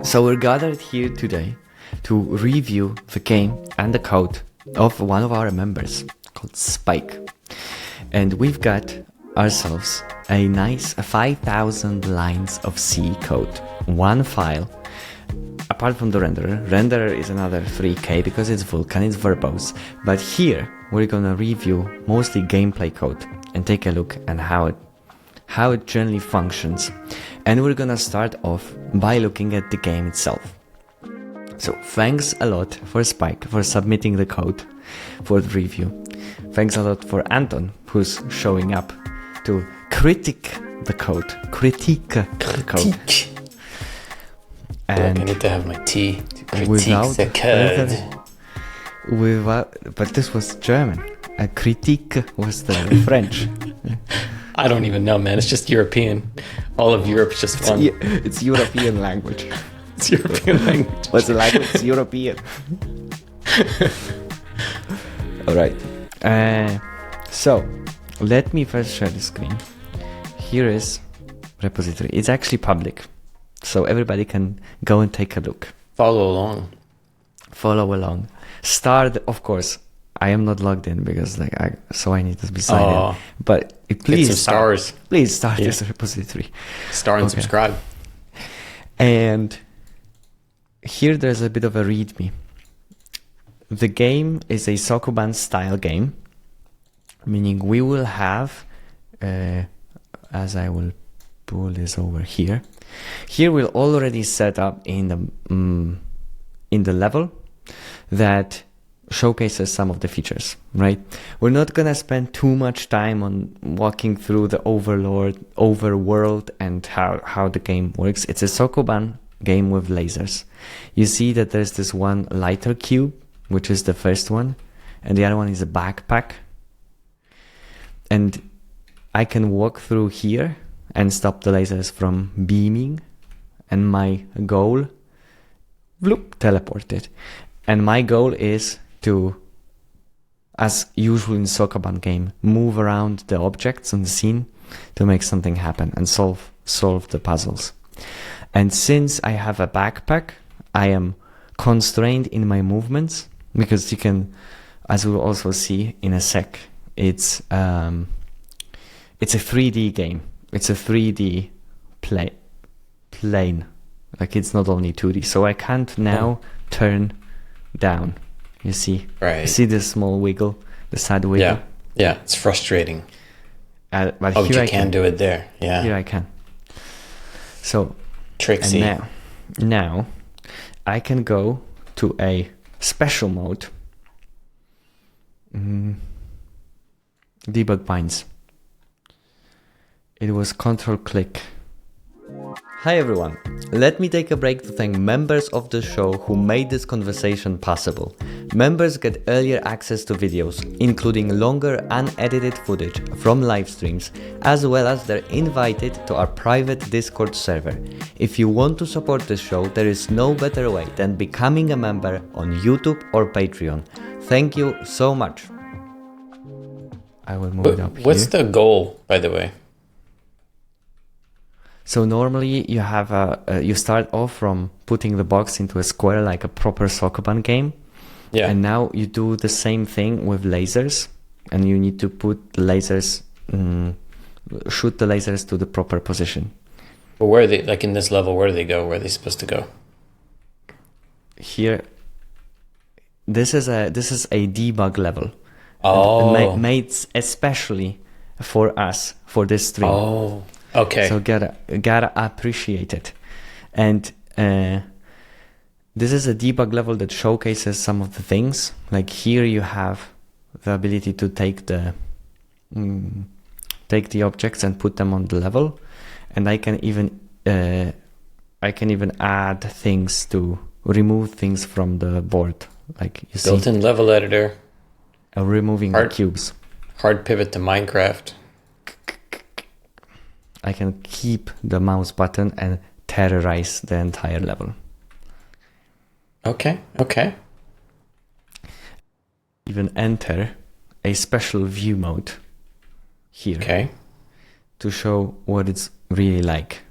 So we're gathered here today to review the game and the code of one of our members called Spike. And we've got ourselves a nice 5,000 lines of C code, one file. Apart from the renderer is another 3K because it's Vulkan, it's verbose. But here we're gonna review mostly gameplay code and take a look at how it generally functions. And we're gonna start off by looking at the game itself. So thanks a lot for Spike for submitting the code for the review. Thanks a lot for Anton, who's showing up to critique the code. And I need to have my tea to critique the code. But this was German. A critique was the French. I don't even know, man. It's just European. All of Europe's just fun. It's European language. It's European language. What's the language? It's European. All right. So let me first share the screen. Here is repository. It's actually public, so everybody can go and take a look. Follow along. Start, of course. I am not logged in because I need to be signed in. But please start this repository. Star and subscribe. And here there's a bit of a readme. The game is a Sokoban style game, meaning we will have, as I will pull this over here. Here we'll already set up in the level that showcases some of the features, right? We're not gonna spend too much time on walking through the overworld and how the game works. It's a Sokoban game with lasers. You see that there's this one lighter cube, which is the first one, and the other one is a backpack. And I can walk through here and stop the lasers from beaming, and my goal, teleported. And my goal is to, as usual in Sokoban game, move around the objects on the scene to make something happen and solve the puzzles. And since I have a backpack, I am constrained in my movements because you can, as we'll also see in a sec, it's a 3D game. It's a 3D plane. Like it's not only 2D. So I can't now turn down. You see? Right. You see the small wiggle, the side wiggle? Yeah, it's frustrating. But but you can do it there. Yeah. Here I can. So, Tricksy. And now I can go to a special mode. Debug binds. It was control-click. Hi everyone, let me take a break to thank members of the show who made this conversation possible. Members get earlier access to videos, including longer unedited footage from live streams, as well as they're invited to our private Discord server. If you want to support the show, there is no better way than becoming a member on YouTube or Patreon. Thank you so much. I will move it up here. What's the goal, by the way? So normally you have you start off from putting the box into a square like a proper Sokoban game. Yeah. And now you do the same thing with lasers, and you need to put lasers, shoot the lasers to the proper position. But where are they, like in this level, where do they go? Where are they supposed to go? Here, this is a debug level. Oh. Made especially for us, for this stream. Oh. Okay. So gotta appreciate it. And this is a debug level that showcases some of the things. Like here you have the ability to take the objects and put them on the level. And I can even add things to remove things from the board. Like you see. Built-in level editor. Removing the cubes. Hard pivot to Minecraft. I can keep the mouse button and terrorize the entire level. Okay. Even enter a special view mode here. Okay. To show what it's really like.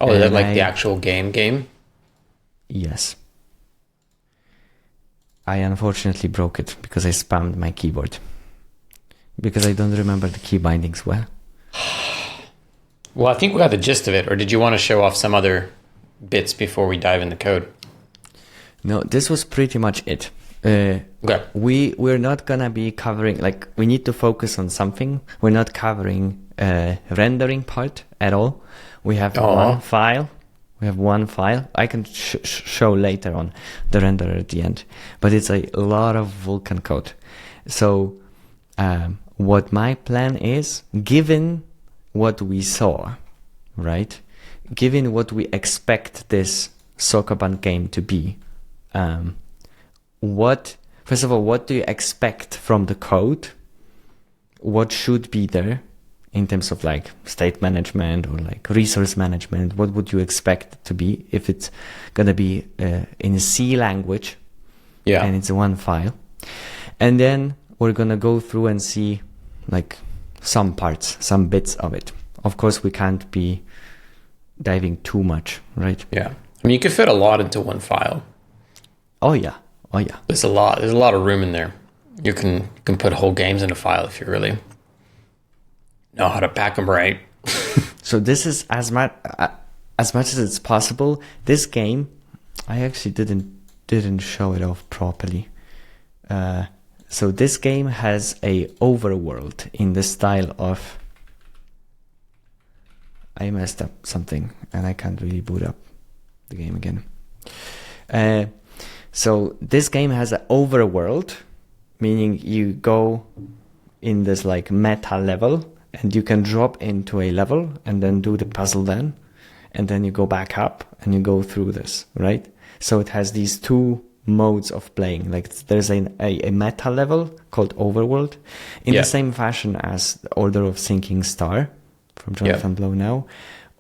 Oh, is that like the actual game? Yes. I unfortunately broke it because I spammed my keyboard. Because I don't remember the key bindings well. Well, I think we got the gist of it. Or did you want to show off some other bits before we dive in the code? No, this was pretty much it. Okay. We're not gonna be covering, like, we need to focus on something. We're not covering rendering part at all. We have one file. I can show later on the renderer at the end, but it's a lot of Vulkan code. So what my plan is, given what we saw, right? Given what we expect this Sokoban game to be, first of all, what do you expect from the code? What should be there in terms of like state management or like resource management? What would you expect it to be if it's gonna be in C language? Yeah. And it's one file. And then we're gonna go through and see like some parts, some bits of it. Of course, we can't be diving too much, right? Yeah. I mean, you could fit a lot into one file. Oh yeah. There's a lot of room in there. You can put whole games in a file if you really know how to pack them right. So this is as much as it's possible. This game, I actually didn't show it off properly. So this game has a overworld in the style of. I messed up something and I can't really boot up the game again. So this game has an overworld, meaning you go in this like meta level and you can drop into a level and then do the puzzle then. And then you go back up and you go through this, right? So it has these two modes of playing. Like there's a meta level called overworld in the same fashion as the Order of Sinking Star from Jonathan Blow now,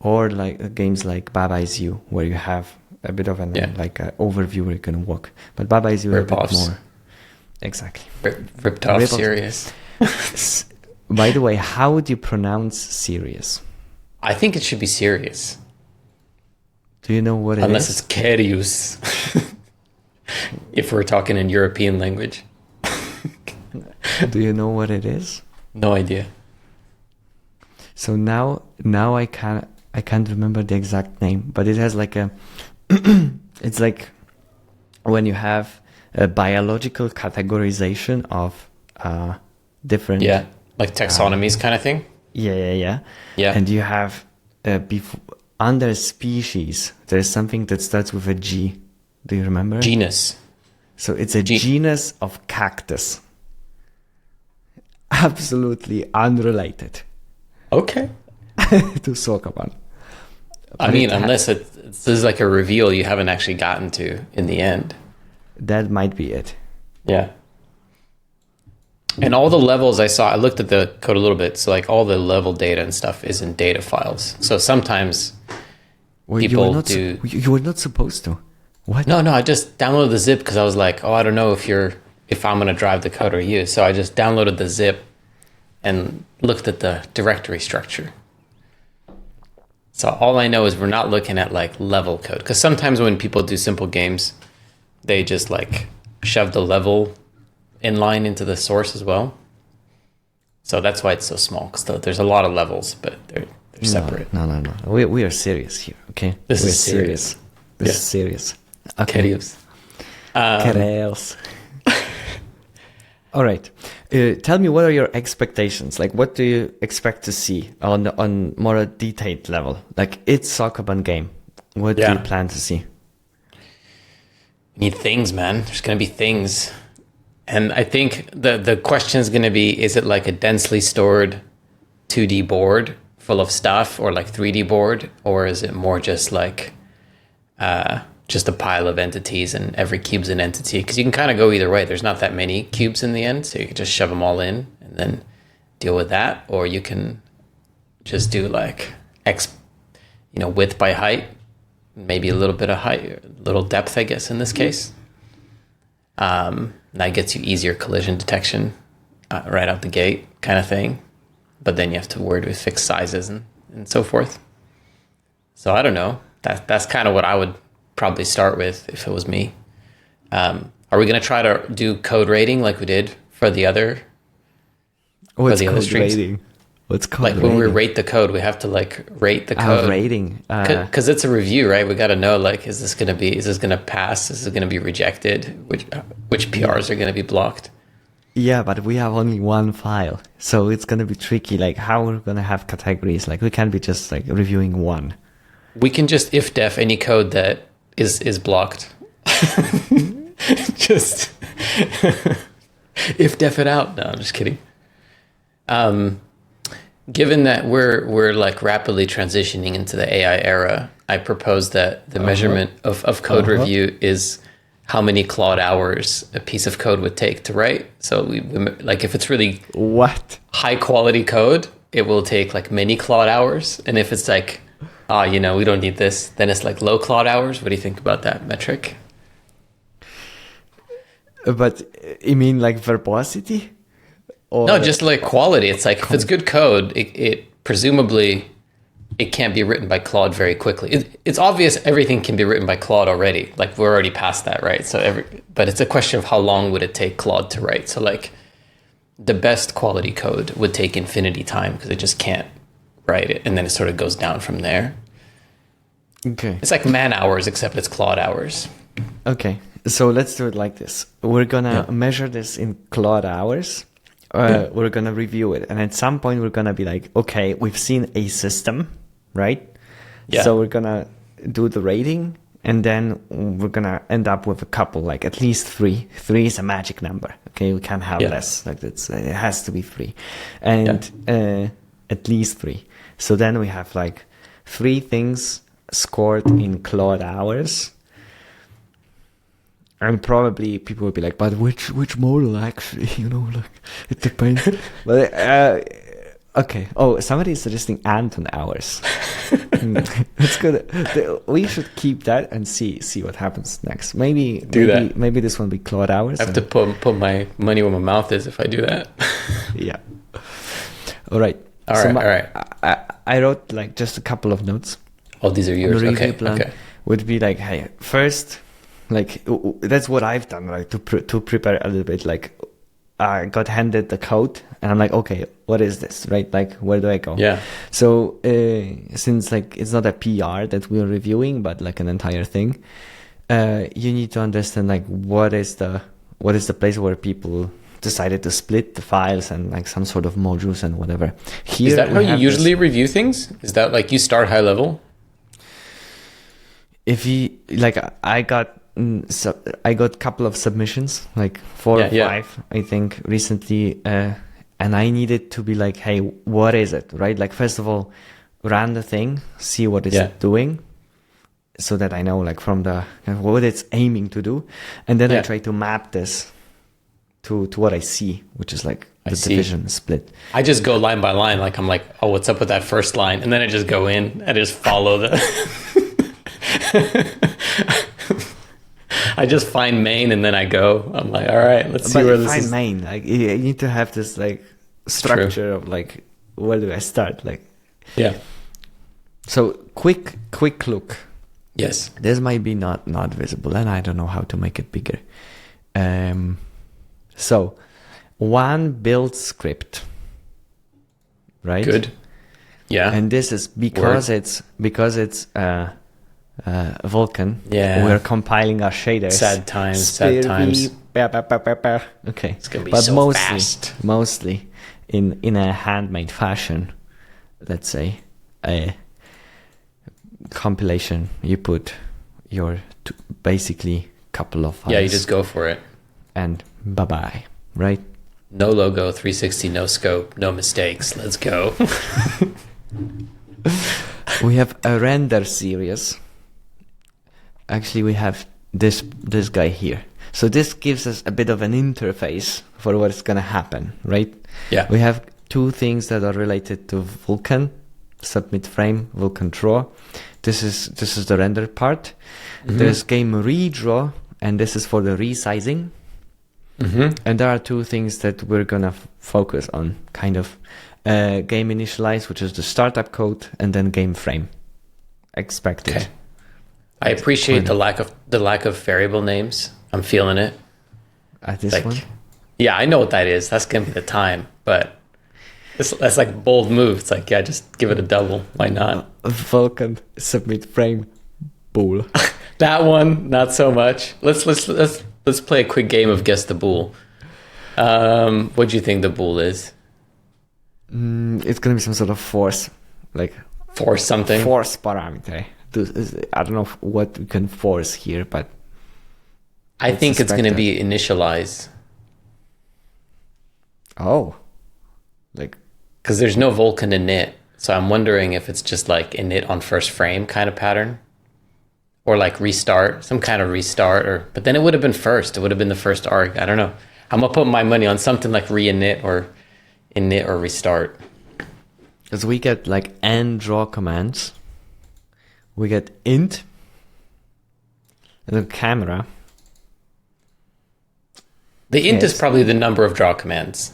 or like games like Baba Is You, where you have a bit of an like an overview where you can walk. But Baba Is You a bit more. Exactly. Ripped off serious. By the way, how would you pronounce serious? I think it should be serious. Do you know what it Unless is? it's Kerius. If we're talking in European language. Do you know what it is? No idea. So now I can't remember the exact name, but it has like a it's like when you have a biological categorization of different like taxonomies kind of thing. Yeah. And you have under species there's something that starts with a G. Do you remember? Genus. So it's a genus of cactus. Absolutely unrelated. Okay. To Sokoban. I mean, unless this is like a reveal you haven't actually gotten to in the end. That might be it. Yeah. And all the levels I saw, I looked at the code a little bit. So like all the level data and stuff is in data files. So sometimes people you were not supposed to. What? No, I just downloaded the zip because I was like, I don't know if I'm going to drive the code or you. So I just downloaded the zip and looked at the directory structure. So all I know is we're not looking at like level code. Because sometimes when people do simple games, they just like shove the level inline into the source as well. So that's why it's so small. Because there's a lot of levels, but they're separate. No. We are serious here, okay? This is serious. This is serious. Okay. Queridos. All right. Tell me, what are your expectations? Like, what do you expect to see on more a detailed level? Like, it's Sokoban game. What do you plan to see? You need things, man. There's going to be things. And I think the question is going to be, is it like a densely stored 2D board full of stuff, or like 3D board? Or is it more just like just a pile of entities and every cube's an entity? Because you can kind of go either way. There's not that many cubes in the end, so you can just shove them all in and then deal with that. Or you can just do like width by height, maybe a little bit of height, a little depth, I guess, in this case. That gets you easier collision detection right out the gate kind of thing. But then you have to worry with fixed sizes and so forth. So I don't know. That's kind of what I would probably start with if it was me. Are we going to try to do code rating like we did for the other? What's the other code streams? rating? What's code Like rating? when we rate the code, we have to like rate the code. Rating. Because it's a review, right? We got to know like, is this going to pass? Is it going to be rejected? Which PRs are going to be blocked? Yeah, but we have only one file, so it's gonna be tricky. Like, how we're gonna have categories? Like, we can't be just like reviewing one. We can just if def any code that is blocked. Just if def it out. No, I'm just kidding. Given that we're like rapidly transitioning into the AI era, I propose that the measurement of code review is how many Claude hours a piece of code would take to write. So we like if it's really high quality code, it will take like many Claude hours. And if it's like, we don't need this, then it's like low Claude hours. What do you think about that metric? But you mean like verbosity? Or No, just like quality. It's like if it's good code, it presumably it can't be written by Claude very quickly. It's obvious everything can be written by Claude already. Like we're already past that, right? But it's a question of how long would it take Claude to write. So like the best quality code would take infinity time because it just can't write it, and then it sort of goes down from there. Okay. It's like man hours, except it's Claude hours. Okay, so let's do it like this. We're gonna measure this in Claude hours. We're gonna review it, and at some point we're gonna be like, okay, we've seen a system, right? Yeah. So we're gonna do the rating, and then we're gonna end up with a couple, like at least 3. 3 is a magic number. Okay, we can't have less. Like it has to be 3, and at least 3. So then we have like 3 things scored in Claude hours. And probably people will be like, but which model actually? Like it depends. But okay. Oh, somebody is suggesting Anton hours. That's good. We should keep that and see what happens next. Maybe this one will be Claude hours. I have to put my money where my mouth is if I do that. Yeah. All right. All right. I wrote like just a couple of notes. Oh, these are yours. The Okay. review plan would be like, hey, first. Like that's what I've done, right? To prepare a little bit. Like I got handed the code, and I'm like, okay, what is this, right? Like where do I go? Yeah. So since like it's not a PR that we're reviewing, but like an entire thing, you need to understand like what is the place where people decided to split the files and like some sort of modules and whatever. Here, is that how you usually review things? Is that like you start high level? If you like, I got a couple of submissions, like 4 or 5, I think, recently, and I needed to be like, hey, what is it, right? Like, first of all, run the thing, see what it's doing, so that I know, like, from the what it's aiming to do, and then I try to map this to what I see, which is like the division split. I just go line by line, like I'm like, oh, what's up with that first line, and then I just go in and I just follow the. I just find main and then I go. I'm like, all right, let's see where this is. Find main. Like you need to have this like structure of like, where do I start? Like, yeah. So quick look. Yes. This might be not visible, and I don't know how to make it bigger. So one build script, right? Good. Yeah. And this is because it's Vulkan. Yeah. We're compiling our shaders. Sad times. Okay. It's gonna be so fast. Mostly in a handmade fashion. Let's say a compilation. You put your basically couple of files. Yeah, you just go for it. And bye-bye, right? No logo, 360, no scope, no mistakes. Let's go. We have a render series. Actually, we have this guy here. So this gives us a bit of an interface for what's going to happen, right? Yeah. We have 2 things that are related to Vulkan, submit frame, Vulkan draw. This is the render part. Mm-hmm. There's game redraw, and this is for the resizing. Mm-hmm. And there are 2 things that we're going to focus on, kind of. Game initialize, which is the startup code, and then game frame expected. Okay. I appreciate the lack of variable names. I'm feeling it. At this Like, one? yeah, I know what that is. That's gonna be the time, but that's like a bold move. It's like, yeah, just give it a double. Why not? Vulcan submit frame bool. That one, not so much. Let's play a quick game of guess the bool. What do you think the bool is? It's gonna be some sort of force, like Force something. force parameter. I don't know what we can force here, but I think it's suspect gonna that. be initialize like because there's no Vulkan init. So I'm wondering if it's just like init on first frame kind of pattern, or like restart, some kind of restart. But then it would have been first. It would have been the first arg. I don't know. I'm gonna put my money on something like re-init or init or restart. because we get like and draw commands, we get int, and then camera. The int is Yes. probably the number of draw commands.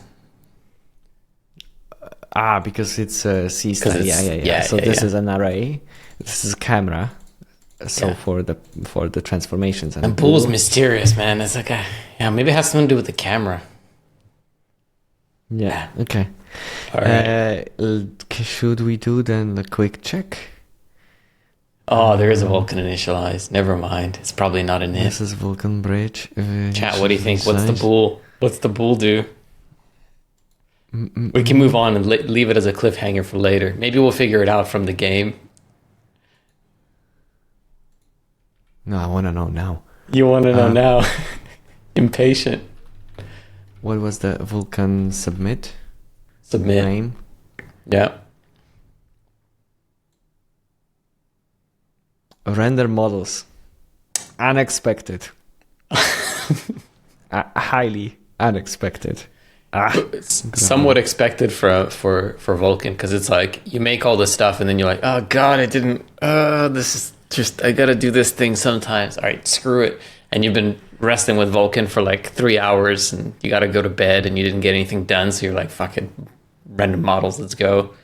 Because it's C style. it's- Yeah. So this yeah. is an array. This is camera. So Yeah. for the transformations And bool's mysterious, man. It's like maybe it has something to do with the camera. Yeah. Okay. All right. Should we do then a quick check? Oh, there is a Vulkan initialize. Never mind. It's probably not an This it. is Vulcan Bridge. Chat, what do you think? What's the bool? What's the bool do? We can move on and leave it as a cliffhanger for later. Maybe we'll figure it out from the game. No, I want to know now. You want to know now? Impatient. What was the Vulcan submit Submit. name? Yeah. Render models. Unexpected. Highly unexpected. It's somewhat expected for Vulkan because it's like you make all this stuff and then you're like, oh god, I didn't. This is just I gotta do this thing sometimes. All right, screw it. And you've been wrestling with Vulkan for like 3 hours and you gotta go to bed and you didn't get anything done, so you're like, fuck it, random models, let's go.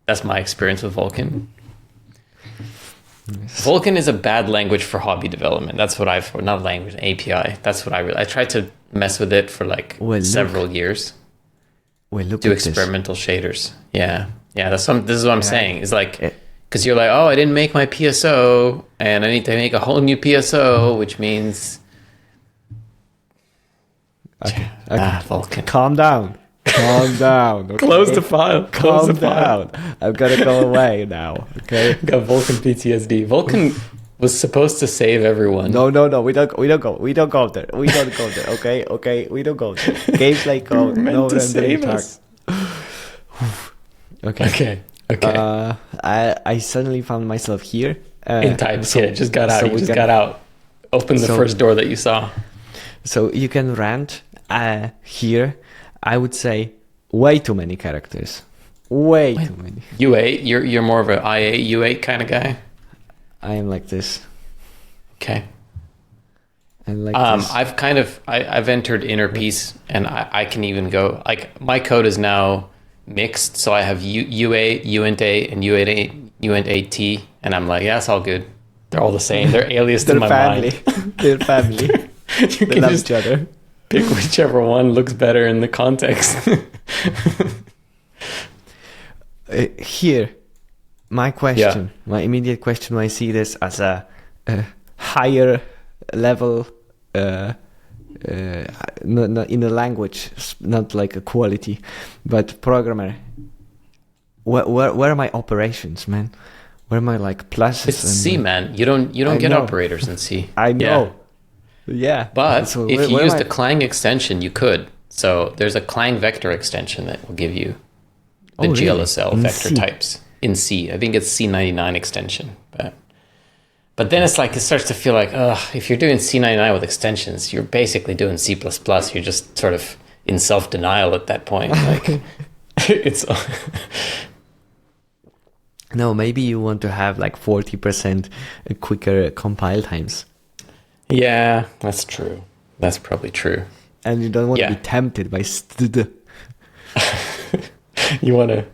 That's my experience with Vulkan. Vulkan is a bad language for hobby development. That's what not language, API. That's what I tried to mess with it for like several years. Well, look Do at this. experimental shaders. Yeah. This is what I'm saying. It's like, because you're like, oh, I didn't make my PSO and I need to make a whole new PSO, which means Okay. Vulkan. Calm down. Calm down. Okay? Close the file. Close Calm the file. down. I'm gonna go away now. Okay. Got Vulkan PTSD. Vulkan was supposed to save everyone. No. We don't go there. We don't go there. Okay. We don't go there. Gameplay code. Meant No to rendering save tag. us. Okay. Okay. I suddenly found myself here. In types. so- Just got out. so You we just can- got out. Open the so- first door that you saw. So you can rant here. I would say way too many characters. Way too many. U8. You're more of a I8 U8 kind of guy. I am like this. Okay. And like this. I've entered inner peace and I can even go like my code is now mixed, so I have U8, UINT8, and U88, UINT8T, and I'm like, yeah, it's all good. They're all the same. They're aliased in my family. mind. They're family. You They can love just each other. pick whichever one looks better in the context. Here, my question, my immediate question when I see this as a higher level, not in a language, not like a quality, but programmer. Where are my operations, man? Where are my like pluses? It's C, man. You don't I get know. operators in C. I Yeah. know. Yeah. But So if you where use am the I- Clang extension, you could. So there's a Clang vector extension that will give you the Oh, really? GLSL In vector C? types in C. I think it's C99 extension. But then it's like, it starts to feel like, if you're doing C99 with extensions, you're basically doing C++. You're just sort of in self-denial at that point. Like, it's... No, maybe you want to have like 40% quicker compile times. Yeah, that's true. That's probably true. And you don't want Yeah. to be tempted by You want to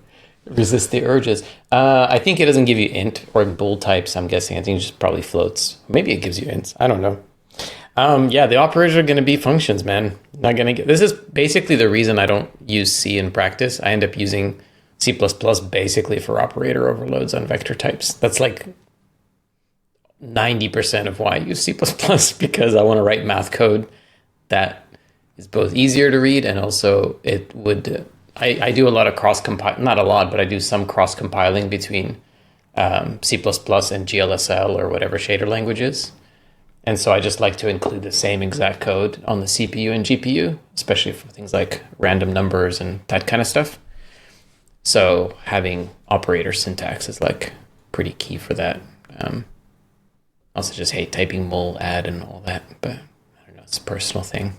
Resist the urges. I think it doesn't give you int or bool types. I'm guessing. I think it just probably floats. Maybe it gives you ints. I don't know. Yeah, the operators are going to be functions, man. Not going to get. This is basically the reason I don't use C in practice. I end up using C++ basically for operator overloads on vector types. That's like 90% of why I use C++ because I want to write math code that is both easier to read and also it would. I do a lot of cross-compile, not a lot, but I do some cross-compiling between C++ and GLSL or whatever shader language is. And so I just like to include the same exact code on the CPU and GPU, especially for things like random numbers and that kind of stuff. So having operator syntax is like pretty key for that. Also just hate typing mul, add, and all that, but I don't know, it's a personal thing.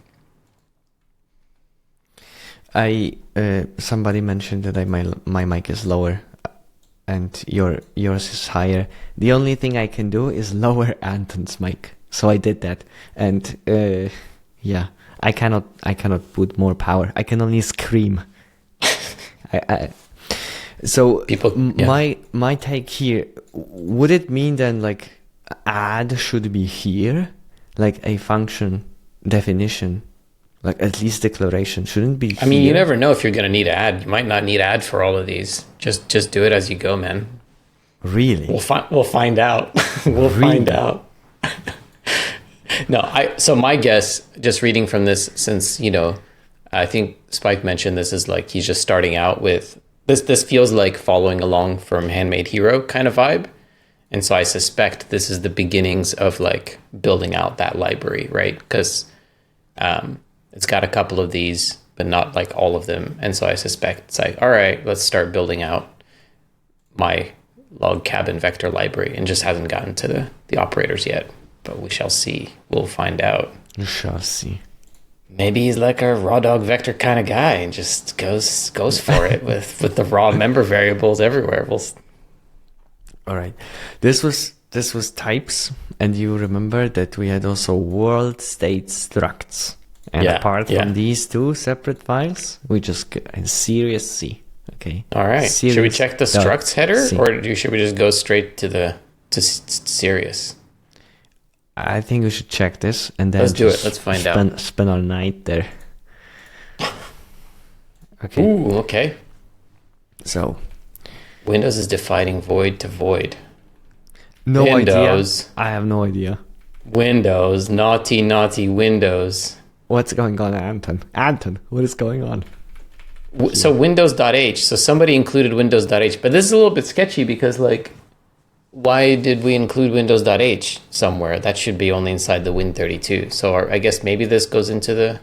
Somebody mentioned that my mic is lower and yours is higher. The only thing I can do is lower Anton's mic. So I did that, and yeah, I cannot put more power. I can only scream. So people, yeah. my take here, would it mean then like add should be here, like a function definition? Like at least declaration shouldn't be. I mean, you never know if you're going to need add. You might not need add for all of these. Just do it as you go, man. Really? We'll find out. We'll find out. No, so my guess, just reading from this, since I think Spike mentioned this is like he's just starting out with this. This feels like following along from Handmade Hero kind of vibe, and so I suspect this is the beginnings of like building out that library, right? Because it's got a couple of these, but not like all of them. And so I suspect it's like, all right, let's start building out my log cabin vector library, and just hasn't gotten to the operators yet. But we shall see. We'll find out. We shall see. Maybe he's like a raw dog vector kind of guy and just goes for it with the raw member variables everywhere. All right. This was types, and you remember that we had also world state structs. And apart from these two separate files, we just get in serious C. Okay. All right. Should we check the structs header, or should we just go straight to serious? I think we should check this and then let's do it. Let's find out. Spend all night there. Okay. Ooh. Okay. So, Windows is defining void to void. No idea. I have no idea. Windows, naughty Windows. What's going on, Anton? Anton, what is going on? So Windows.h. So somebody included Windows.h, but this is a little bit sketchy because like, why did we include Windows.h somewhere? That should be only inside the Win32. So I guess maybe this goes into the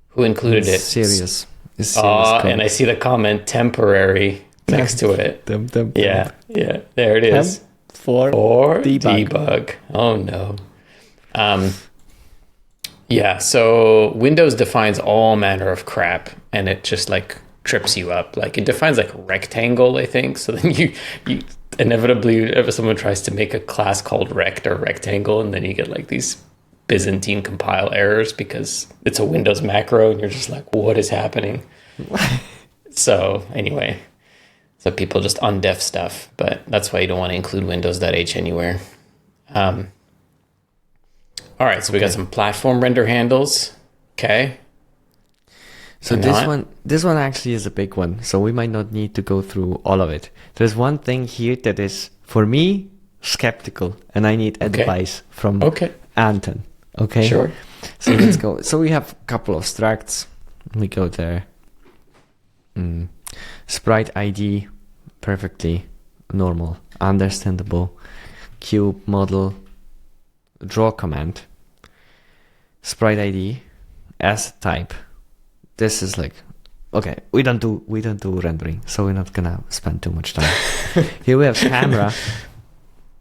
who included it. Serious. And I see the comment temporary next to it. Yeah, there it is. For debug. Oh no. Yeah, so Windows defines all manner of crap, and it just like trips you up. Like it defines like rectangle, I think. So then you inevitably, if someone tries to make a class called rect or rectangle, and then you get like these Byzantine compile errors because it's a Windows macro, and you're just like, what is happening? So anyway, so people just undef stuff, but that's why you don't want to include Windows.h anywhere. All right, so we got some platform render handles. Okay. So this one actually is a big one. So we might not need to go through all of it. There's one thing here that is, for me, skeptical, and I need advice from Anton. Okay. Sure. So let's go. So we have a couple of structs. We go there. Sprite ID, perfectly normal, understandable. Cube model. Draw command, sprite ID, as type. This is like, okay, we don't do rendering, so we're not gonna spend too much time. Here we have camera.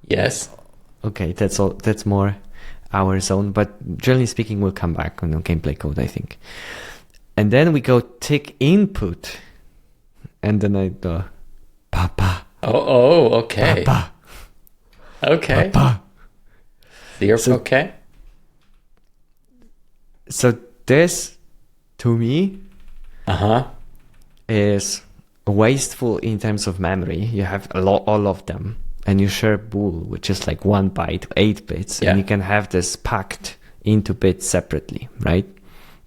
Yes. Okay, that's all. That's more our zone, but generally speaking, we'll come back on the gameplay code, I think. And then we go tick input, and then I do papa. Oh, okay. Papa. Okay. Papa. Okay. So this, to me, Uh-huh. is wasteful in terms of memory. You have all of them, and you share bool, which is like 1 byte, 8 bits, and you can have this packed into bits separately, right?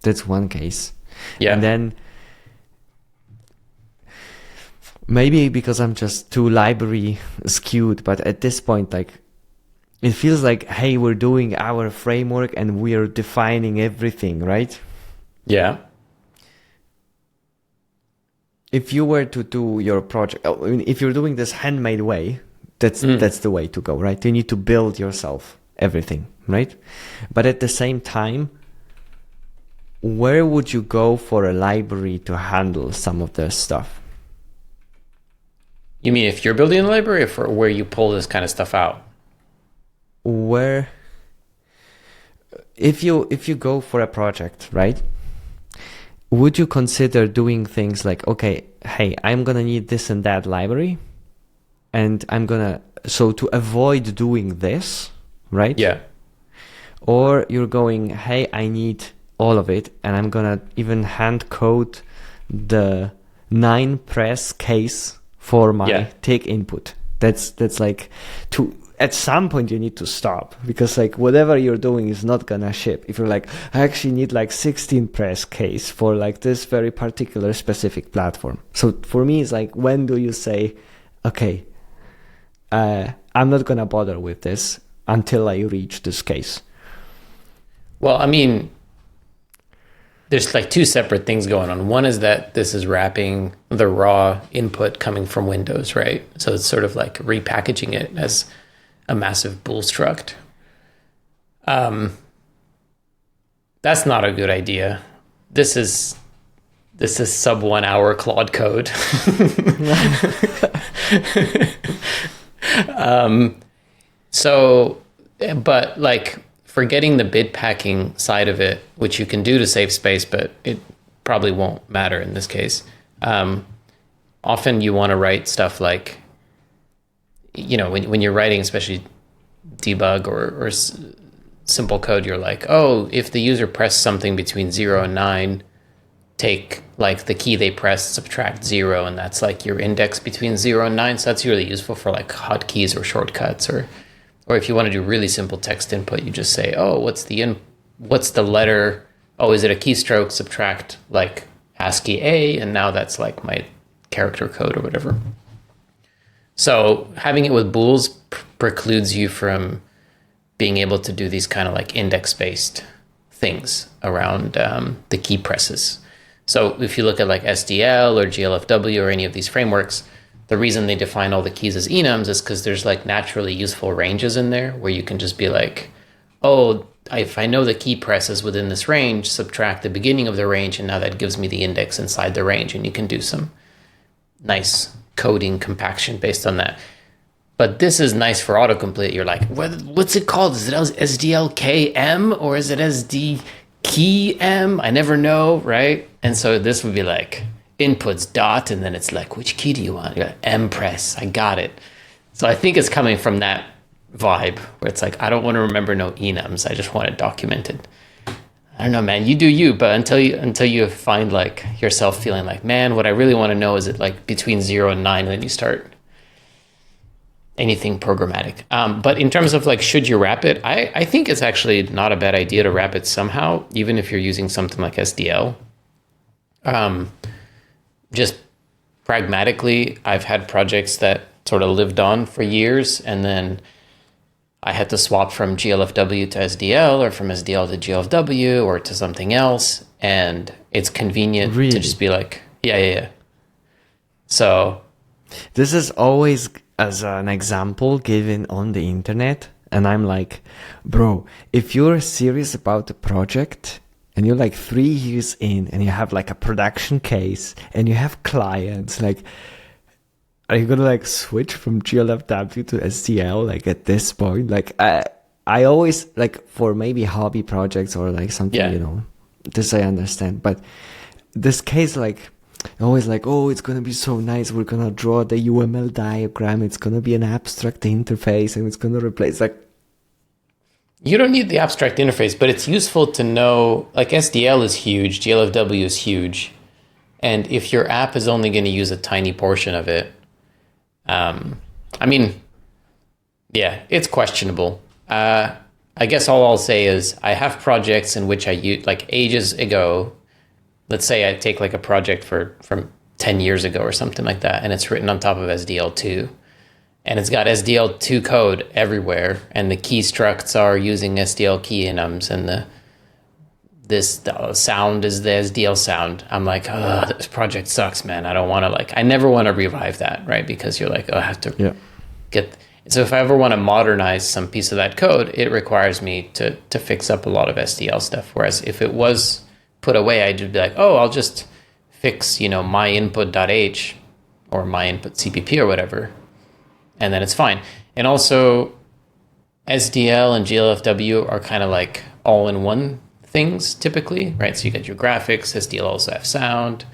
That's one case. Yeah. And then maybe because I'm just too library skewed, but at this point, like, it feels like, hey, we're doing our framework and we're defining everything, right? Yeah. If you were to do your project, I mean, if you're doing this handmade way, that's the way to go, right? You need to build yourself everything, right? But at the same time, where would you go for a library to handle some of the stuff? You mean if you're building a library, or for where you pull this kind of stuff out? Where, if you go for a project, right? Would you consider doing things like, okay, hey, I'm gonna need this and that library, and so to avoid doing this, right? Yeah. Or you're going, hey, I need all of it, and I'm gonna even hand code the 9 press case for my take input. That's like, at some point you need to stop, because like whatever you're doing is not gonna ship. If you're like, I actually need like 16 press case for like this very particular specific platform. So for me, it's like, when do you say, okay, I'm not gonna bother with this until I reach this case? Well, I mean, there's like 2 separate things going on. One is that this is wrapping the raw input coming from Windows, right? So it's sort of like repackaging it as a massive bool struct. That's not a good idea. This is sub 1 hour Claude code. But like, for getting the bit packing side of it, which you can do to save space, but it probably won't matter in this case. Often you want to write stuff like, when you're writing, especially debug or simple code, you're like, oh, if the user pressed something between 0 and 9, take like the key they pressed, subtract 0, and that's like your index between 0 and 9. So that's really useful for like hotkeys or shortcuts, or if you want to do really simple text input, you just say, oh, what's the letter? Oh, is it a keystroke? Subtract like ASCII A, and now that's like my character code or whatever. So having it with bools precludes you from being able to do these kind of like index-based things around the key presses. So if you look at like SDL or GLFW or any of these frameworks, the reason they define all the keys as enums is because there's like naturally useful ranges in there where you can just be like, oh, if I know the key press is within this range, subtract the beginning of the range, and now that gives me the index inside the range, and you can do some nice coding compaction based on that. But this is nice for autocomplete. You're like, what's it called? Is it SDLKM or is it SDKeyM? I never know, right? And so this would be like inputs dot, and then it's like, which key do you want? You're like, M press, I got it. So I think it's coming from that vibe where it's like, I don't want to remember no enums. I just want it documented. I don't know, man, you do you, but until you find like yourself feeling like, man, what I really want to know is it like between 0 and 9, and then you start anything programmatic. But in terms of like, should you wrap it? I think it's actually not a bad idea to wrap it somehow, even if you're using something like SDL. Just pragmatically, I've had projects that sort of lived on for years, and then I had to swap from GLFW to SDL, or from SDL to GLFW, or to something else. And it's convenient to just be like, yeah. So this is always as an example given on the internet. And I'm like, bro, if you're serious about the project and you're like 3 years in and you have like a production case and you have clients, like, are you gonna like switch from GLFW to SDL like at this point? Like I always like, for maybe hobby projects or like something, this I understand. But this case, like, always like, oh, it's gonna be so nice. We're gonna draw the UML diagram. It's gonna be an abstract interface, and it's gonna replace like. You don't need the abstract interface, but it's useful to know. Like SDL is huge, GLFW is huge. And if your app is only going to use a tiny portion of it, I mean, yeah, it's questionable. I guess all I'll say is I have projects in which I use, like ages ago, let's say I take like a project from 10 years ago or something like that, and it's written on top of SDL2. And it's got SDL2 code everywhere, and the key structs are using SDL key enums, and the sound is the SDL sound. I'm like, oh, this project sucks, man. I don't want to I never want to revive that, right? Because you're like, oh, I have to get. So if I ever want to modernize some piece of that code, it requires me to fix up a lot of SDL stuff. Whereas if it was put away, I'd be like, oh, I'll just fix, my input.h or my input CPP or whatever, and then it's fine. And also, SDL and GLFW are kind of like all-in-one things typically, right? So you got your graphics, SDL also have sound,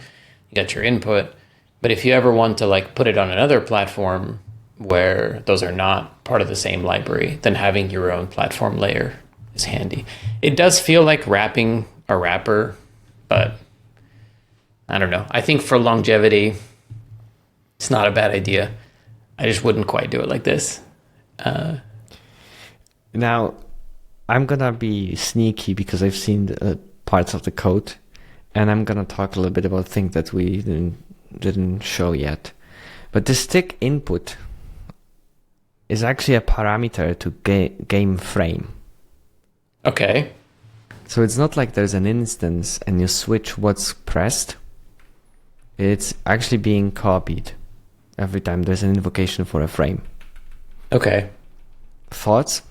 you got your input. But if you ever want to put it on another platform where those are not part of the same library, then having your own platform layer is handy. It does feel like wrapping a wrapper, but I don't know. I think for longevity, it's not a bad idea. I just wouldn't quite do it like this. Now, I'm gonna be sneaky because I've seen parts of the code, and I'm gonna talk a little bit about things that we didn't show yet. But the stick input is actually a parameter to game frame. Okay. So it's not like there's an instance and you switch what's pressed. It's actually being copied every time there's an invocation for a frame. Okay. Thoughts?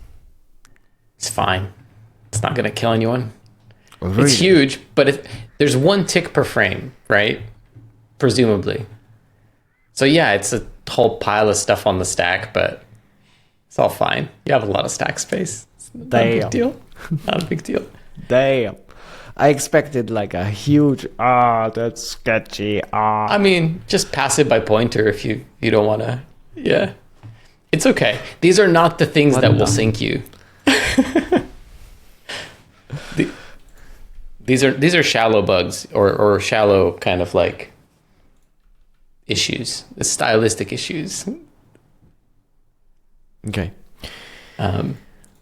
It's fine. It's not going to kill anyone. Really? It's huge, but there's one tick per frame, right? Presumably. So yeah, it's a whole pile of stuff on the stack, but it's all fine. You have a lot of stack space. It's not a big deal. Not a big deal. Damn. I expected a huge, that's sketchy. I mean, just pass it by pointer if you don't want to. Yeah. It's okay. These are not the things that will sink you. These are shallow bugs or shallow kind of issues, the stylistic issues. Okay.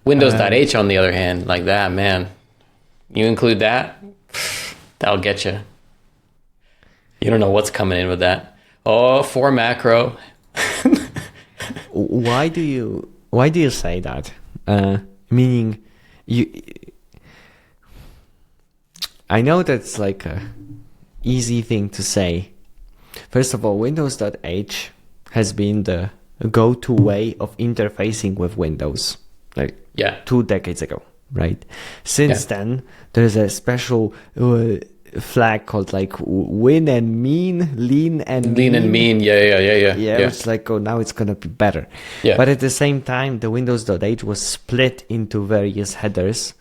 Windows.h on the other hand, like that, man, you include that, that'll get you. You don't know what's coming in with that. Oh, for macro. Why do you say that? Meaning, I know that's a easy thing to say. First of all, Windows.h has been the go-to way of interfacing with Windows, 2 decades ago, right? Since then, there's a special flag called win and mean, lean and mean. Yeah. It's now it's gonna be better. Yeah. But at the same time, the Windows.h was split into various headers,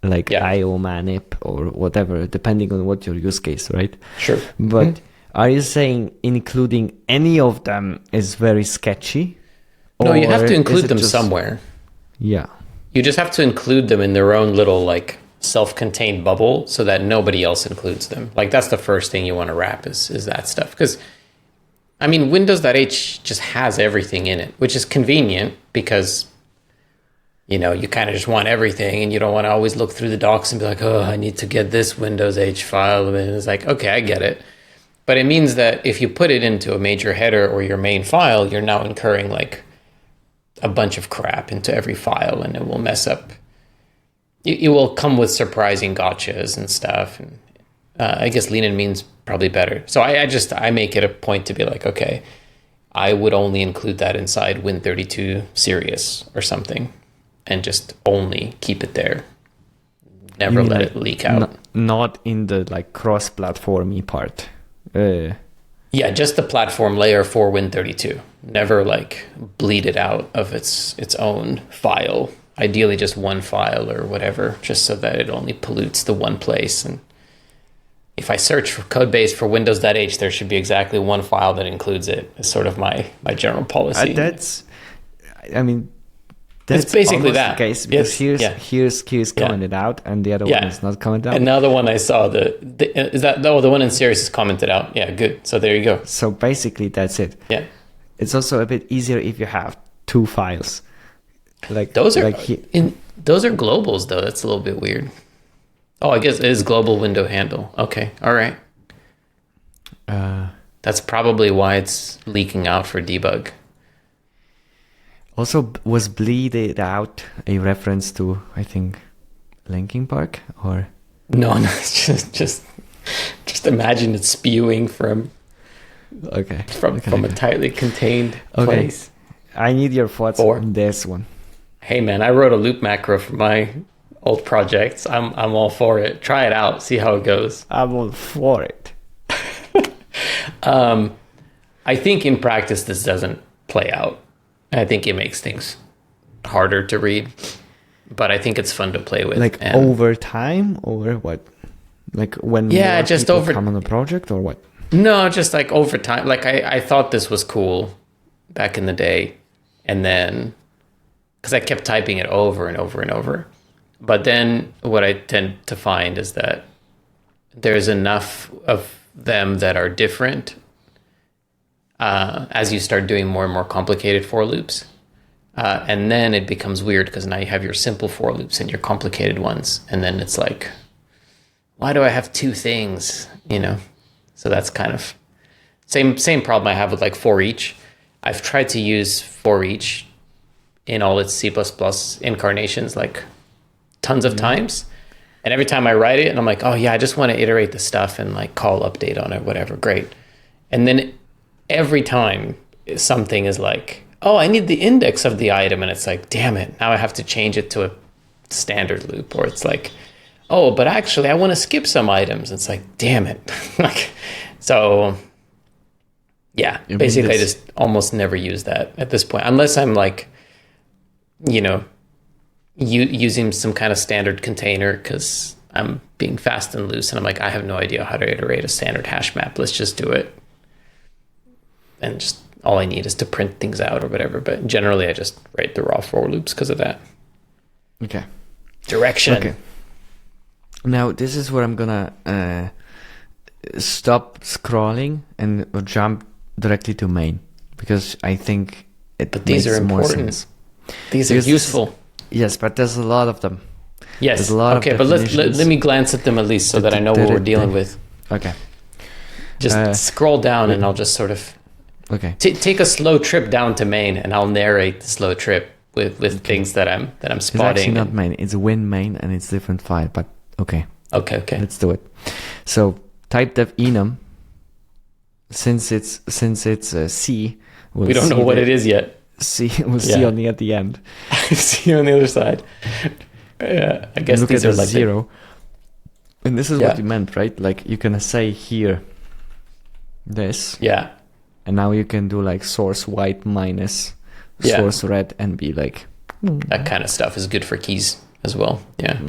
IO manip or whatever, depending on what your use case, right? Sure. But are you saying including any of them is very sketchy? No, you have to include them somewhere. Yeah. You just have to include them in their own little self-contained bubble so that nobody else includes them. That's the first thing you want to wrap is that stuff. Because, I mean, Windows.h just has everything in it, which is convenient because, you kind of just want everything and you don't want to always look through the docs and be like, oh, I need to get this Windows.h file. And it's okay, I get it. But it means that if you put it into a major header or your main file, you're now incurring a bunch of crap into every file, and it will mess up. It will come with surprising gotchas and stuff. And I guess lean and mean's probably better. So I make it a point to be okay, I would only include that inside Win32 Serious or something, and just only keep it there. Never let it leak out. Not in the cross-platformy part. Yeah, just the platform layer for Win32. Never bleed it out of its own file. Ideally just one file or whatever, just so that it only pollutes the one place. And if I search for code base for Windows.h, there should be exactly one file that includes it. It's sort of my general policy. That's basically almost that. the case, because here's commented out, and the other one is not commented out. And now the one I saw, the one in Sirius is commented out. Yeah, good. So there you go. So basically, that's it. Yeah. It's also a bit easier if you have two files. Like those are like those are globals though. That's a little bit weird. Oh, I guess it is global window handle. Okay, all right. That's probably why it's leaking out for debug. Also, was bleeded out a reference to, I think, Linkin Park, or no, it's just imagine it spewing from a tightly contained place. I need your thoughts on this one. Hey man, I wrote a loop macro for my old projects. I'm all for it. Try it out, see how it goes. I'm all for it. I think in practice this doesn't play out. I think it makes things harder to read, but I think it's fun to play with. Like over time, or what? Like when just over come on the project, or what? No, just like over time. Like I thought this was cool back in the day, and then because I kept typing it over and over and over. But then what I tend to find is that there's enough of them that are different as you start doing more and more complicated for loops. And then it becomes weird because now you have your simple for loops and your complicated ones. And then it's like, why do I have two things? So that's kind of same problem I have with like for each. I've tried to use for each in all its C++ incarnations like tons of times. And every time I write it and I'm like, oh yeah, I just want to iterate the stuff and like call update on it, whatever, great. And then every time something is like, oh, I need the index of the item. And it's like, damn it, now I have to change it to a standard loop. Or it's like, oh, but actually I want to skip some items. It's like, damn it. So yeah, basically I just almost never use that at this point, unless I'm like, using some kind of standard container because I'm being fast and loose and I'm like, I have no idea how to iterate a standard hash map. Let's just do it. And just all I need is to print things out or whatever. But generally I just write the raw for loops because of that. Okay. Direction. Okay. Now this is where I'm gonna stop scrolling and jump directly to main, because I think but these are important. These are useful. Yes, but there's a lot of them. Yes. There's a lot okay, of but let me glance at them at least so that I know what we're dealing with. Okay. Just scroll down and I'll just sort of take a slow trip down to main and I'll narrate the slow trip with things that I'm spotting. It's actually not main. It's win main and it's different file. But okay. Okay. Let's do it. So type dev enum. Since it's C. We don't know what it is yet. We'll see only at the end. See on the other side. Yeah, I guess these are like 0. And this is what you meant, right? Like you're gonna say here this. Yeah. And now you can do like source white minus source red and be like that kind of stuff is good for keys as well. Yeah.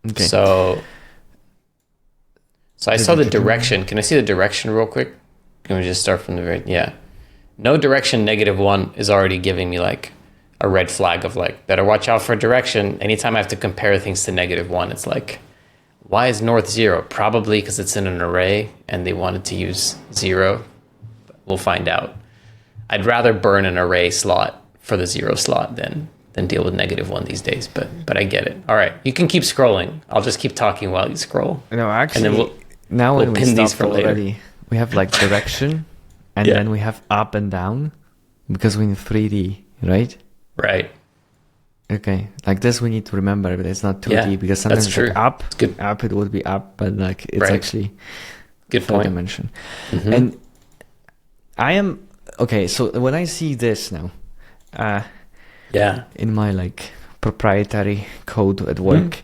Okay. So I saw the direction. Can I see the direction real quick? Can we just start from the very no direction -1 is already giving me like a red flag of like, better watch out for direction. Anytime I have to compare things to -1, it's like, why is north 0? Probably because it's in an array and they wanted to use 0. We'll find out. I'd rather burn an array slot for the 0 slot than deal with -1 these days. But I get it. All right, you can keep scrolling. I'll just keep talking while you scroll. No, actually, and then now when we pin these stop for later. already, we have like direction. And then we have up and down because we're in 3D, right? Right. Okay. Like this we need to remember, but it's not 2D because sometimes that's true. Like up it would be up, but like it's actually good four point. dimension. Mm-hmm. And I am okay, so when I see this now, in my like proprietary code at work,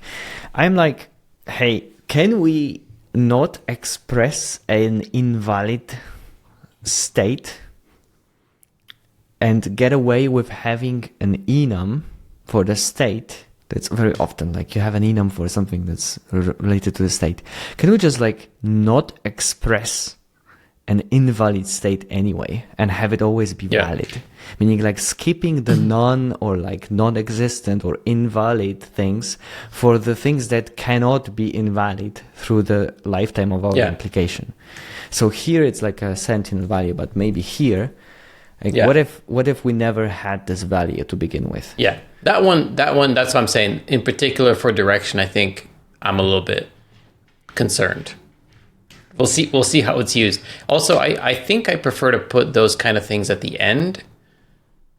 I'm like, hey, can we not express an invalid state and get away with having an enum for the state? That's very often like you have an enum for something that's related to the state. Can we just like not express an invalid state anyway and have it always be valid. Meaning like skipping the non or like non-existent or invalid things for the things that cannot be invalid through the lifetime of our application. So here it's like a sentinel value, but maybe here, like what if we never had this value to begin with? Yeah, that one, that's what I'm saying. In particular for direction, I think I'm a little bit concerned. We'll see how it's used. Also, I think I prefer to put those kind of things at the end,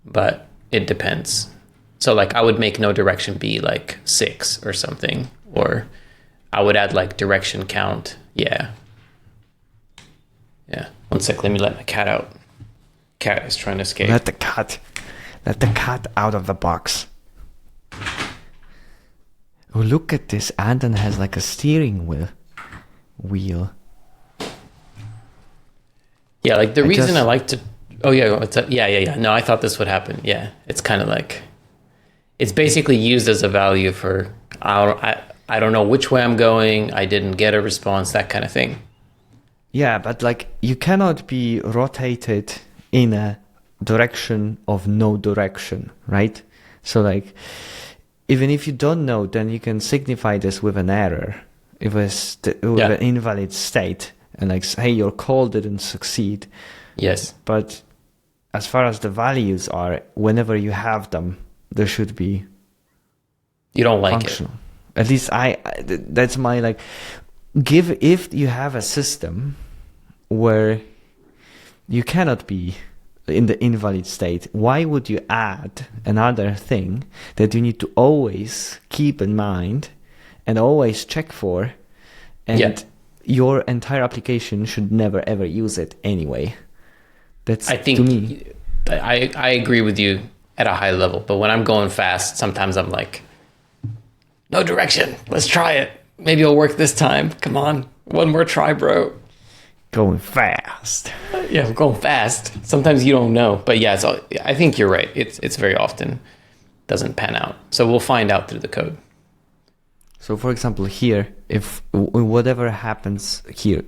but it depends. So like I would make no direction be like 6 or something, or I would add like direction count. Yeah. 1 sec, let me let my cat out. Cat is trying to escape. Let the cat out of the box. Oh, look at this. Anton has like a steering wheel. Yeah, like the reason I like to... Oh, yeah. Yeah. No, I thought this would happen. Yeah, it's kind of like... It's basically used as a value for... I don't know which way I'm going. I didn't get a response, that kind of thing. Yeah, but like you cannot be rotated in a direction of no direction, right? So like, even if you don't know, then you can signify this with an error, with an invalid state, and like, hey, your call didn't succeed. Yes. But as far as the values are, whenever you have them, there should be. You don't like functional. At least that's my like. If you have a system where you cannot be in the invalid state, why would you add another thing that you need to always keep in mind and always check for, and your entire application should never ever use it anyway? That's, I think, to me. I agree with you at a high level, but when I'm going fast, sometimes I'm like, no direction, let's try it. Maybe it'll work this time. Come on, one more try, bro. Going fast. Yeah, I'm going fast. Sometimes you don't know, but yeah, I think you're right. It's very often doesn't pan out. So we'll find out through the code. So for example, here, if whatever happens here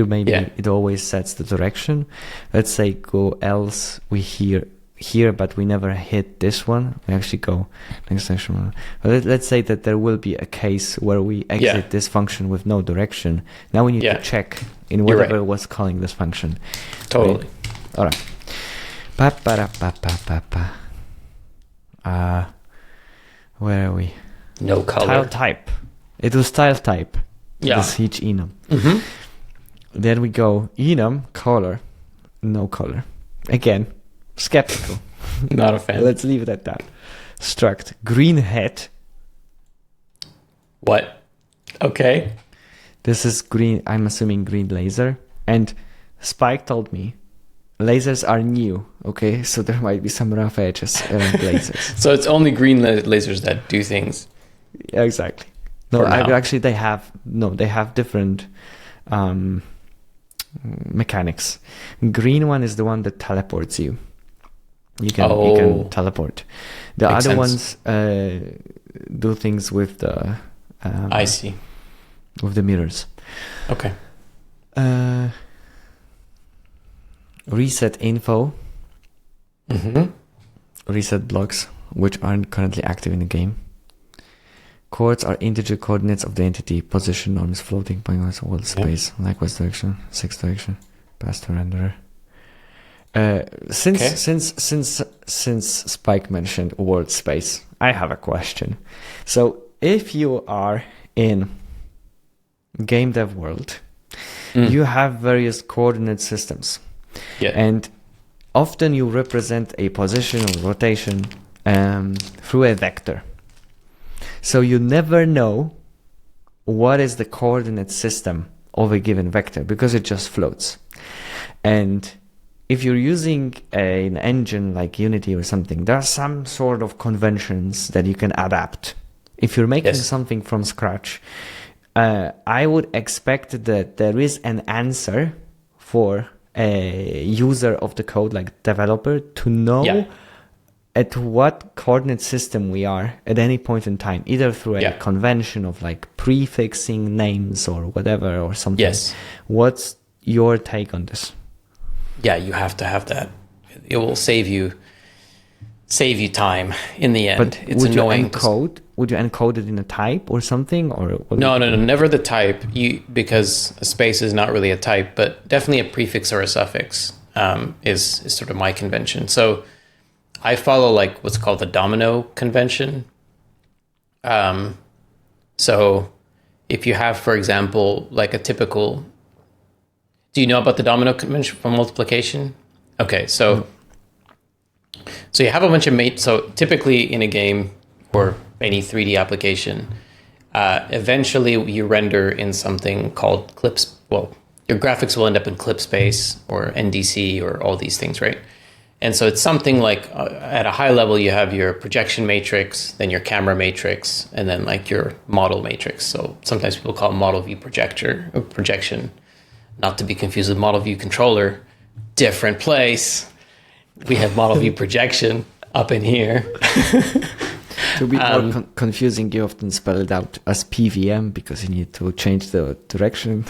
maybe it always sets the direction. Let's say go else, we here, but we never hit this one. We actually go next section. But let's say that there will be a case where we exit this function with no direction. Now we need to check in whatever was calling this function. Totally. All right. Where are we? No color. Tile type. It was tile type. Yeah. This each enum. Mm-hmm. Then we go enum color, no color. Again, skeptical. Not a fan. Let's leave it at that. Struct green head. What? Okay. This is green. I'm assuming green laser. And Spike told me lasers are new. Okay, so there might be some rough edges around lasers. So it's only green lasers that do things. Yeah, exactly. No, actually they have different mechanics. Green one is the one that teleports you. You can teleport. The other ones do things with the I see. With the mirrors. Okay. Reset info. Mm-hmm. Reset blocks, which aren't currently active in the game. Coords are integer coordinates of the entity. Position norms, floating point, world space, likewise direction, 6 direction, pass to renderer. Since Spike mentioned world space, I have a question. So if you are in game dev world, you have various coordinate systems. Yeah. And often you represent a position or rotation through a vector. So you never know what is the coordinate system of a given vector because it just floats. And if you're using an engine like Unity or something, there are some sort of conventions that you can adapt. If you're making something from scratch, I would expect that there is an answer for a user of the code, like developer, to know at what coordinate system we are at any point in time, either through a convention of like prefixing names or whatever or something. Yes. What's your take on this? yeah, you have to have that. It will save you time in the end. But It's would annoying. Would you encode it in a type or something, or what No, never the type. Because a space is not really a type, but definitely a prefix or a suffix is sort of my convention. So I follow like what's called the domino convention. So if you have, for example, like a typical, do you know about the domino convention for multiplication? Okay, so you have a bunch of mates. So typically in a game or any 3D application, eventually you render in something called clips. Well, your graphics will end up in clip space or NDC or all these things, right? And so it's something like at a high level, you have your projection matrix, then your camera matrix, and then like your model matrix. So sometimes people call it model view projector or projection, not to be confused with model view controller. Different place. We have model view projection up in here. To be more confusing, you often spell it out as PVM because you need to change the direction.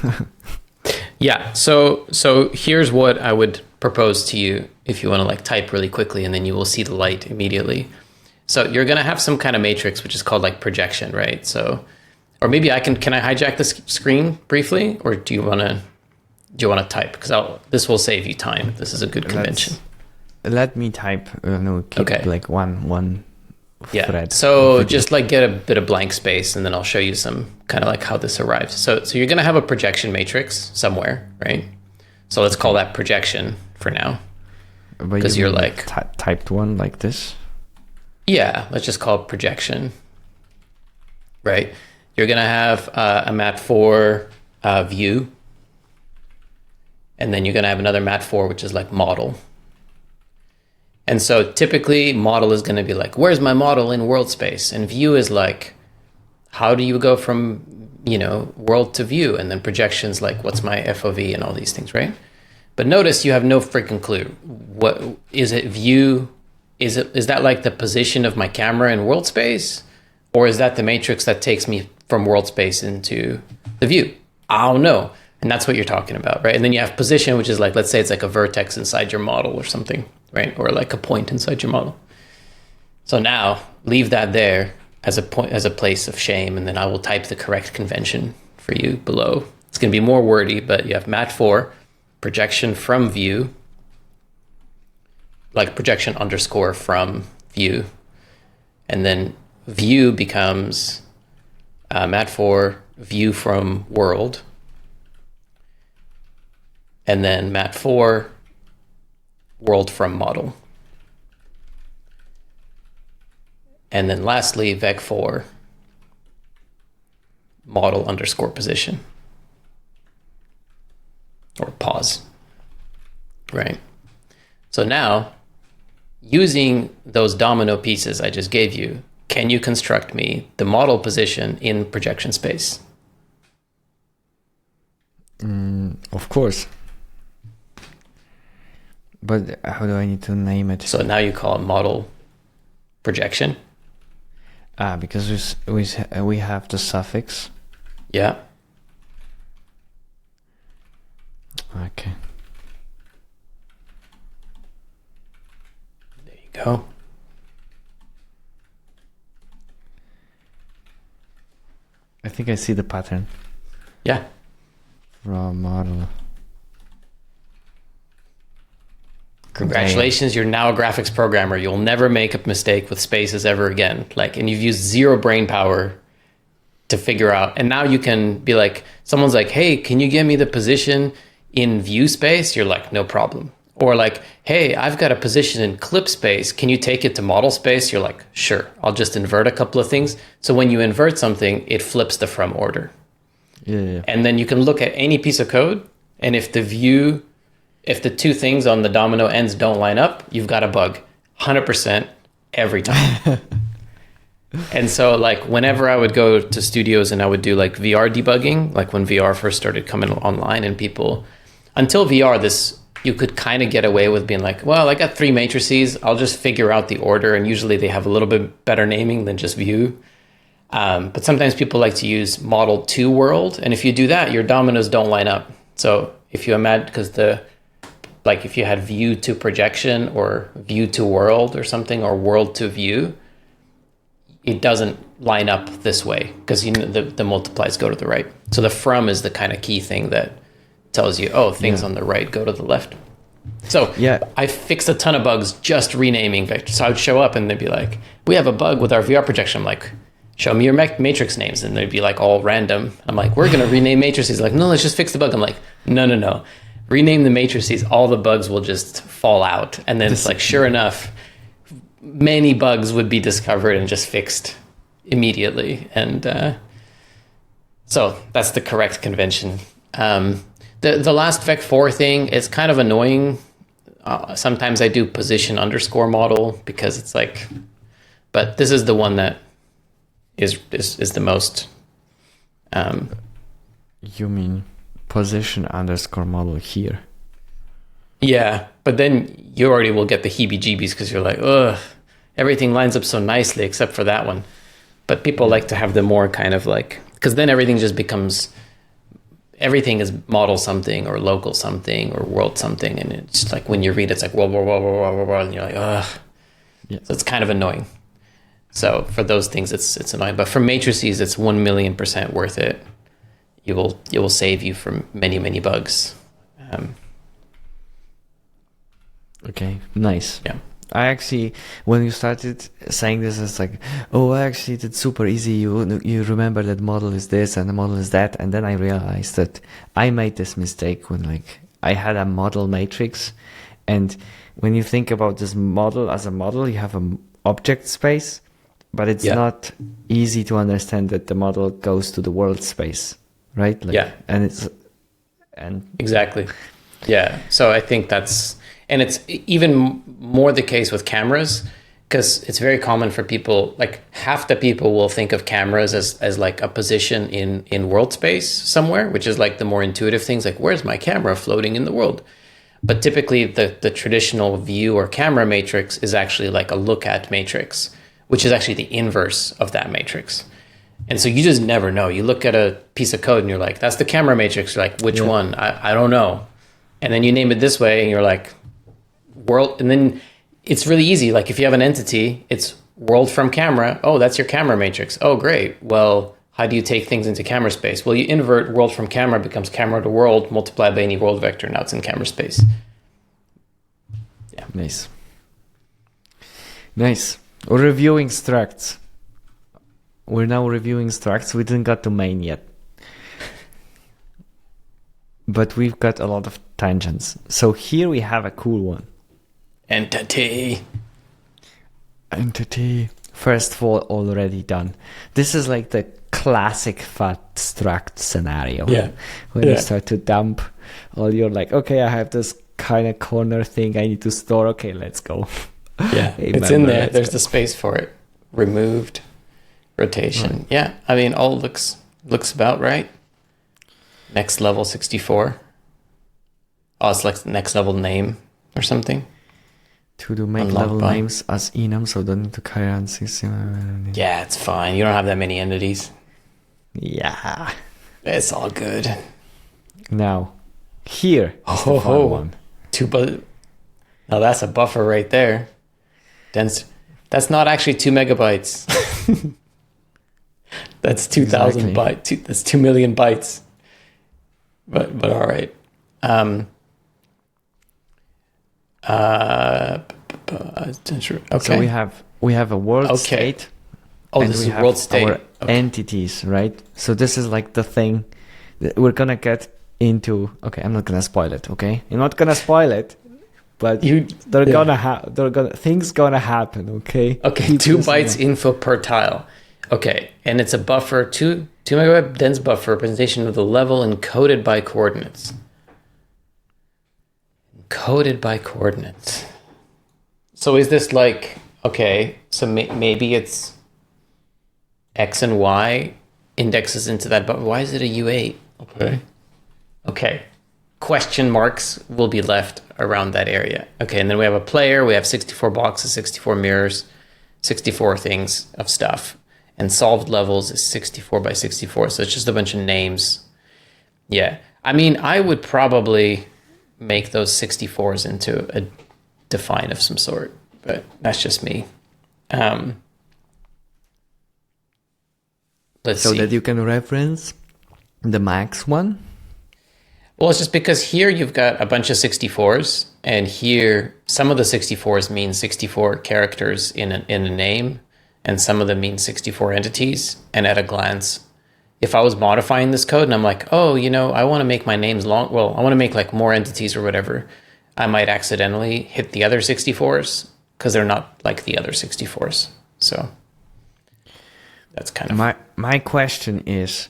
Yeah. So here's what I would propose to you if you want to like type really quickly, and then you will see the light immediately. So you're going to have some kind of matrix, which is called like projection, right? So, or maybe can I hijack this screen briefly, or do you want to type? Because this will save you time. This is a good convention. Let me type. Keep it like one thread. So just like get a bit of blank space, and then I'll show you some kind of like how this arrives. So you're going to have a projection matrix somewhere, right? So let's call that projection for now. Because you're like typed one like this. Yeah, let's just call it projection. Right? You're going to have a mat4 view. And then you're going to have another mat4, which is like model. And so typically model is going to be like, where's my model in world space? And view is like, how do you go from, world to view? And then projections like, what's my FOV and all these things, right? But notice you have no freaking clue. What is it? View? Is that like the position of my camera in world space? Or is that the matrix that takes me from world space into the view? I don't know. And that's what you're talking about, right? And then you have position, which is like, let's say it's like a vertex inside your model or something, right? Or like a point inside your model. So now leave that there as a place of shame, and then I will type the correct convention for you below. It's going to be more wordy, but you have mat4, projection from view, like projection underscore from view, and then view becomes mat4 view from world, and then mat4 world from model. And then lastly, vec4 model underscore position, or pause, right? So now, using those domino pieces I just gave you, can you construct me the model position in projection space? Of course. But how do I need to name it? So now you call it model projection. Because we have the suffix. Yeah. Okay. There you go. I think I see the pattern. Yeah. Raw model. Congratulations, you're now a graphics programmer. You'll never make a mistake with spaces ever again. And you've used zero brain power to figure out. And now you can be like, someone's like, hey, can you give me the position in view space? You're like, no problem. Or like, hey, I've got a position in clip space. Can you take it to model space? You're like, sure, I'll just invert a couple of things. So when you invert something, it flips the from order. Yeah. And then you can look at any piece of code. And if the two things on the domino ends don't line up, you've got a bug 100% every time. And so like whenever I would go to studios and I would do like VR debugging, like when VR first started coming online, and people, until VR, you could kind of get away with being like, well, I got 3 matrices, I'll just figure out the order. And usually they have a little bit better naming than just view. But sometimes people like to use model to world. And if you do that, your dominoes don't line up. So if you imagine, because like if you had view to projection or view to world or something, or world to view, it doesn't line up this way because the multiplies go to the right. So the from is the kind of key thing that tells you, oh, things on the right go to the left. So I fixed a ton of bugs just renaming vectors. So I would show up and they'd be like, we have a bug with our VR projection. I'm like, show me your matrix names. And they'd be like all random. I'm like, we're going to rename matrices. Like, no, let's just fix the bug. I'm like, no. Rename the matrices. All the bugs will just fall out. And then it's like, sure enough, many bugs would be discovered and just fixed immediately. And so that's the correct convention. The last vec4 thing is kind of annoying. Sometimes I do position _ model because it's like, but this is the one that is the most. You mean position _ model here? Yeah, but then you already will get the heebie-jeebies because you're like, ugh, everything lines up so nicely except for that one. But people like to have the more kind of like, because then everything just becomes, everything is model something or local something or world something. And it's like when you read, it's like, whoa, and you're like, ugh. Yeah. So it's kind of annoying. So for those things, it's annoying. But for matrices, it's 1,000,000% worth it. It will save you from many, many bugs. Okay, nice. Yeah. I actually, when you started saying this, it's like, oh, actually, it's super easy. You remember that model is this and the model is that. And then I realized that I made this mistake when like I had a model matrix. And when you think about this model as a model, you have an object space, but it's not easy to understand that the model goes to the world space, right? Like, and exactly. Yeah. So I think and it's even more the case with cameras, because it's very common for people, like half the people will think of cameras as like a position in world space somewhere, which is like the more intuitive things, like where's my camera floating in the world? But typically the traditional view or camera matrix is actually like a look at matrix, which is actually the inverse of that matrix. And so you just never know. You look at a piece of code and you're like, that's the camera matrix. You're like, which one? I don't know. And then you name it this way and you're like, world. And then it's really easy. Like if you have an entity, it's world from camera. Oh, that's your camera matrix. Oh, great. Well, how do you take things into camera space? Well, you invert world from camera becomes camera to world multiplied by any world vector. Now it's in camera space. Yeah. Nice. We're reviewing structs. We're now reviewing structs. We didn't got to main yet. But we've got a lot of tangents. So here we have a cool one. Entity. First of all, already done. This is like the classic fat struct scenario. Yeah. When you start to dump all your like, okay, I have this kind of corner thing I need to store. Okay, let's go. Yeah, it's in there. There's the space for it. Removed. Rotation. Right. Yeah, I mean, all looks about right. Next level 64. Oh, it's like next level name or something. To do make level names as enum, so don't need to carry on system. Yeah, it's fine. You don't have that many entities. Yeah. It's all good. Now, here is the fun one. Now that's a buffer right there. That's not actually 2 megabytes. That's 2,000 bytes. That's 2 million bytes. But all right. Okay. So we have a world state. Oh, this is world state. Our entities, right? So this is like the thing that we're gonna get into. Okay, I'm not gonna spoil it. Okay, I'm not gonna spoil it, but things gonna happen. Okay. Okay. 2 bytes info per tile. Okay, and it's a buffer, 2 megabyte dense buffer representation of the level encoded by coordinates. Encoded by coordinates. So is this like, okay, so maybe it's X and Y indexes into that buffer. Why is it a U8? Okay. Question marks will be left around that area. Okay, and then we have a player, we have 64 boxes, 64 mirrors, 64 things of stuff. And solved levels is 64 by 64. So it's just a bunch of names. Yeah. I mean, I would probably make those 64s into a define of some sort, but that's just me. Let's see. So that you can reference the max one? Well, it's just because here you've got a bunch of 64s, and here some of the 64s mean 64 characters in a name, and some of them mean 64 entities. And at a glance, if I was modifying this code and I'm like, oh, I want to make my names long, well, I want to make like more entities or whatever, I might accidentally hit the other 64s because they're not like the other 64s. So that's kind of... My question is,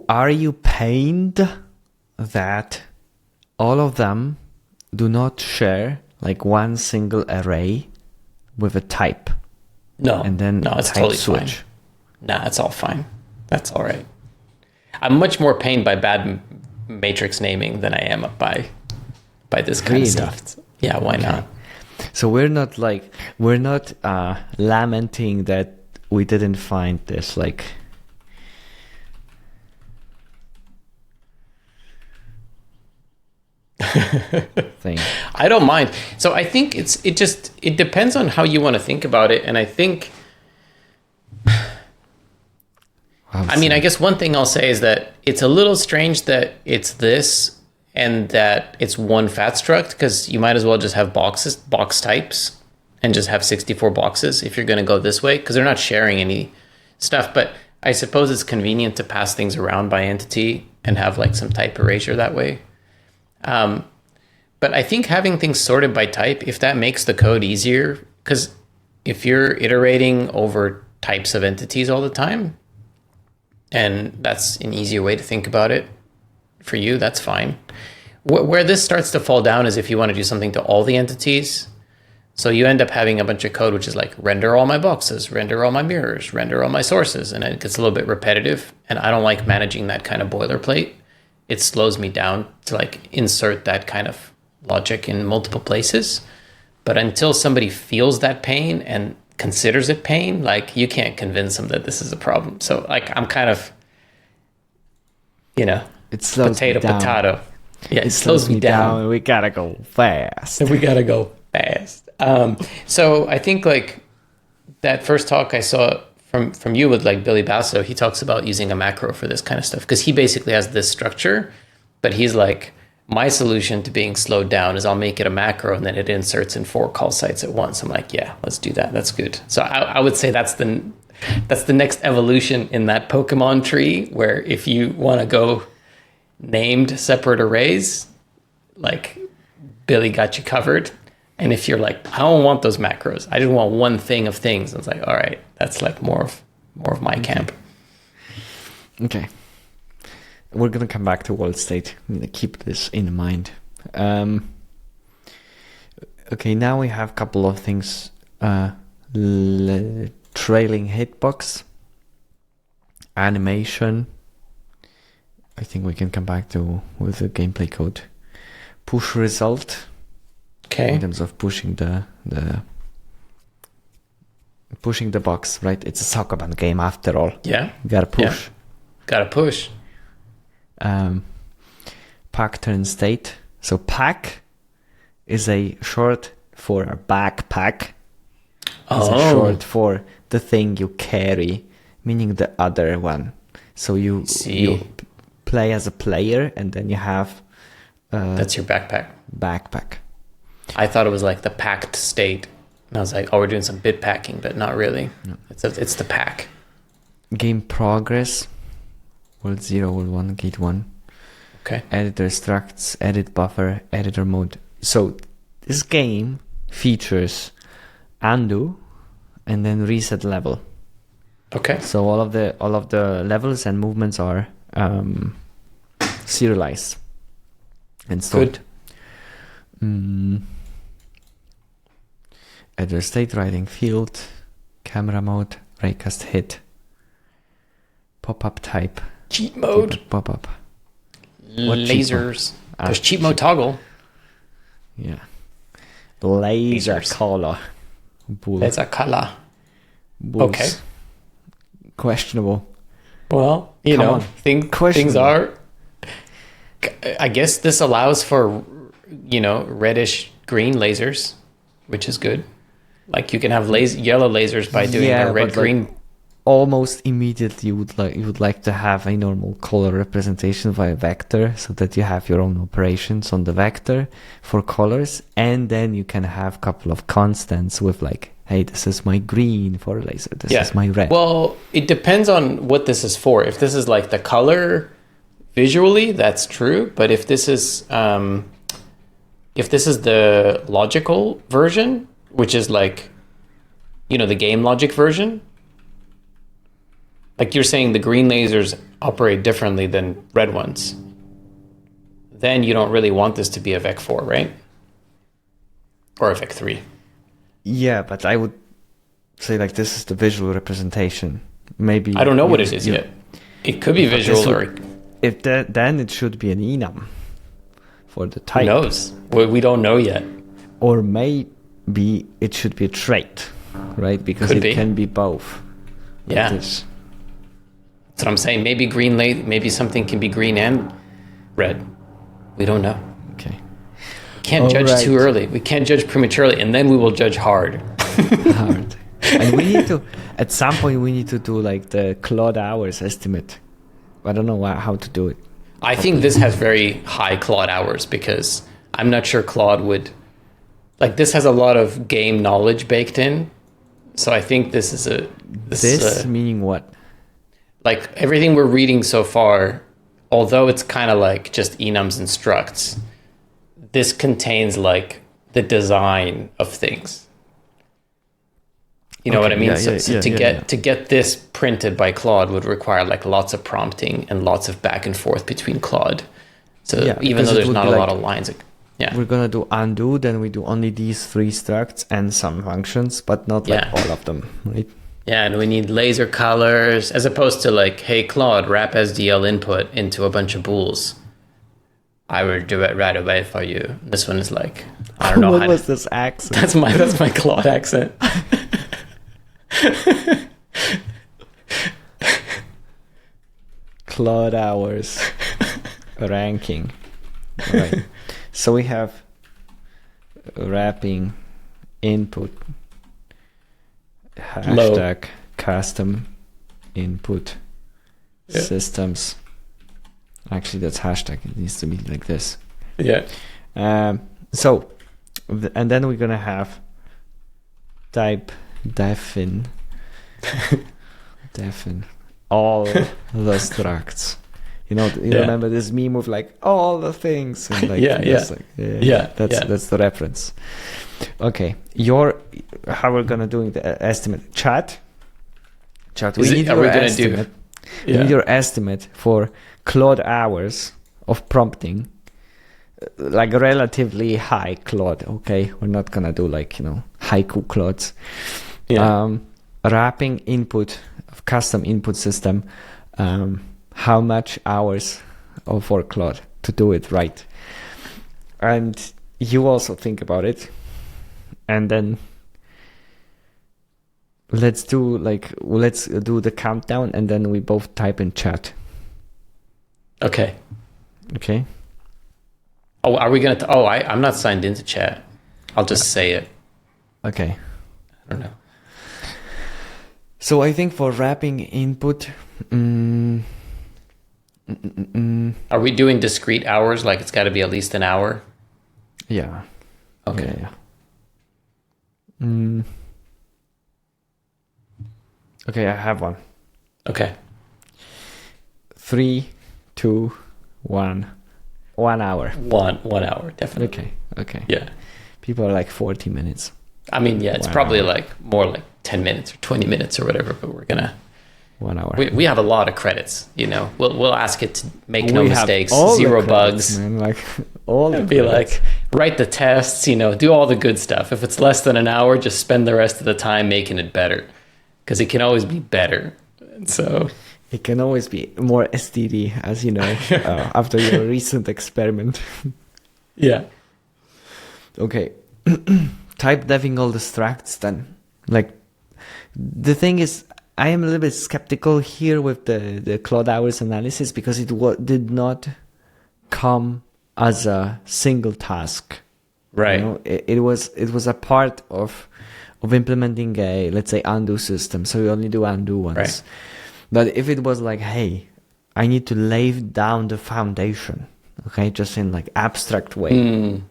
are you pained that all of them do not share like one single array with a type? No, and then no, it's type totally switch. fine. Nah, it's all fine. That's all right. I'm much more pained by bad matrix naming than I am by this kind of stuff. Yeah, why not? So we're not lamenting that we didn't find this like thing. I don't mind. So I think it depends on how you want to think about it. And I think, I guess one thing I'll say is that it's a little strange that it's this and that it's one fat struct, because you might as well just have box types and just have 64 boxes if you're going to go this way, because they're not sharing any stuff. But I suppose it's convenient to pass things around by entity and have like some type erasure that way. But I think having things sorted by type, if that makes the code easier, because if you're iterating over types of entities all the time, and that's an easier way to think about it for you, that's fine. Where this starts to fall down is if you want to do something to all the entities. So you end up having a bunch of code which is like render all my boxes, render all my mirrors, render all my sources, and it gets a little bit repetitive, and I don't like managing that kind of boilerplate. It slows me down to like insert that kind of logic in multiple places. But until somebody feels that pain and considers it pain, like you can't convince them that this is a problem. So like I'm kind of, it slows potato. Yeah, it slows me down. We gotta go fast. We gotta go fast. So I think like that first talk I saw from you with like Billy Basso, he talks about using a macro for this kind of stuff, because he basically has this structure, but he's like, my solution to being slowed down is I'll make it a macro and then it inserts in 4 call sites at once. I'm like, yeah, let's do that. That's good. So I would say that's the next evolution in that Pokemon tree, where if you want to go named separate arrays, like Billy got you covered. And if you're like, I don't want those macros, I just want one thing of things, it's like, all right, that's like more of my camp. Okay. We're going to come back to world state. I'm going to keep this in mind. Okay, now we have a couple of things. Trailing hitbox, animation. I think we can come back to with the gameplay code. Push result. Okay. In terms of pushing the box, right? It's a soccer band game after all. Yeah. You gotta push. Yeah. Gotta push. Pack turn state. So pack is a short for a backpack. It's a short for the thing you carry, meaning the other one. So you play as a player, and then you have that's your backpack. Backpack. I thought it was like the packed state. And I was like, oh, we're doing some bit packing, but not really. No. It's the pack. Game progress. World 0, World 1, Gate 1. Okay. Editor structs, edit buffer, editor mode. So this game features undo and then reset level. Okay. So all of the levels and movements are serialized and stored. Good. Editor state, writing field, camera mode, raycast hit, pop-up type. Cheat mode. Pop-up. Lasers. There's cheat mode toggle. Yeah. Laser color. Laser color. Okay. Questionable. Well, things are. I guess this allows for, reddish green lasers, which is good. Like you can have yellow lasers by doing a red green. Almost immediately you would like to have a normal color representation via vector, so that you have your own operations on the vector for colors, and then you can have a couple of constants with like, hey, this is my green for laser, this is my red. Well, it depends on what this is for. If this is like the color visually, that's true. But if this is the logical version, which is like, the game logic version, like you're saying the green lasers operate differently than red ones, then you don't really want this to be a VEC4, right? Or a VEC3. Yeah, but I would say like this is the visual representation. Maybe I don't know what it is yet. It could be visual then it should be an enum for the type. Who knows? We don't know yet. Or maybe it should be a trait, right? Because it can be both. Yeah. That's what I'm saying. Maybe maybe something can be green and red. We don't know. Okay. We can't judge too early. We can't judge prematurely, and then we will judge hard. Hard. And we need to, at some point, we need to do like the Claude hours estimate. I don't know how to do it. I think this has very high Claude hours because I'm not sure Claude would, like this has a lot of game knowledge baked in. So I think this is meaning what? Like everything we're reading so far, although it's kind of like just enums and structs, this contains like the design of things. You know what I mean? To get this printed by Claude would require like lots of prompting and lots of back and forth between Claude. So even though there's not a lot of lines, we're gonna do undo, then we do only these 3 structs and some functions, but not like all of them, right? Yeah, and we need laser colors as opposed to like, hey Claude, wrap SDL input into a bunch of bools. I will do it right away for you. This one is like, I don't know. What was this accent? That's my Claude accent. Claude hours ranking. All right. So we have wrapping input hashtag custom input systems. Actually, that's hashtag. It needs to be like this. Yeah. So, and then we're gonna have type define all the structs. You remember this meme of like all the things and like that's the reference. Okay, how we're gonna do the estimate chat. We need your estimate. We need your estimate for Claude hours of prompting, like relatively high Claude. Okay, we're not gonna do like haiku Claudes. Wrapping input of custom input system. How much hours for Claude to do it right, and you also think about it, and then let's do the countdown, and then we both type in chat. Okay. Oh, are we gonna? I'm not signed into chat. I'll just say it. Okay. I don't know. So I think for wrapping input. Are we doing discrete hours? Like it's got to be at least an hour? Yeah. Okay. Yeah. Okay, I have one. Okay. 3, 2, 1. 1 hour. 1 hour, definitely. Okay. Yeah. People are like 40 minutes. I mean, yeah, it's probably like more like 10 minutes or 20 minutes or whatever, but we're gonna 1 hour. We have a lot of credits, We'll ask it to make no mistakes, 0 bugs. Man, like all the be like, write the tests, do all the good stuff. If it's less than an hour, just spend the rest of the time making it better, because it can always be better. And so it can always be more STD, as you know, after your recent experiment. Yeah. Okay. Type deving all the structs then. Like, the thing is, I am a little bit skeptical here with the Claude hours analysis, because it did not come as a single task. Right. You know, it was a part of implementing a, let's say, undo system. So you only do undo once. Right. But if it was like, hey, I need to lay down the foundation, okay, just in like abstract way,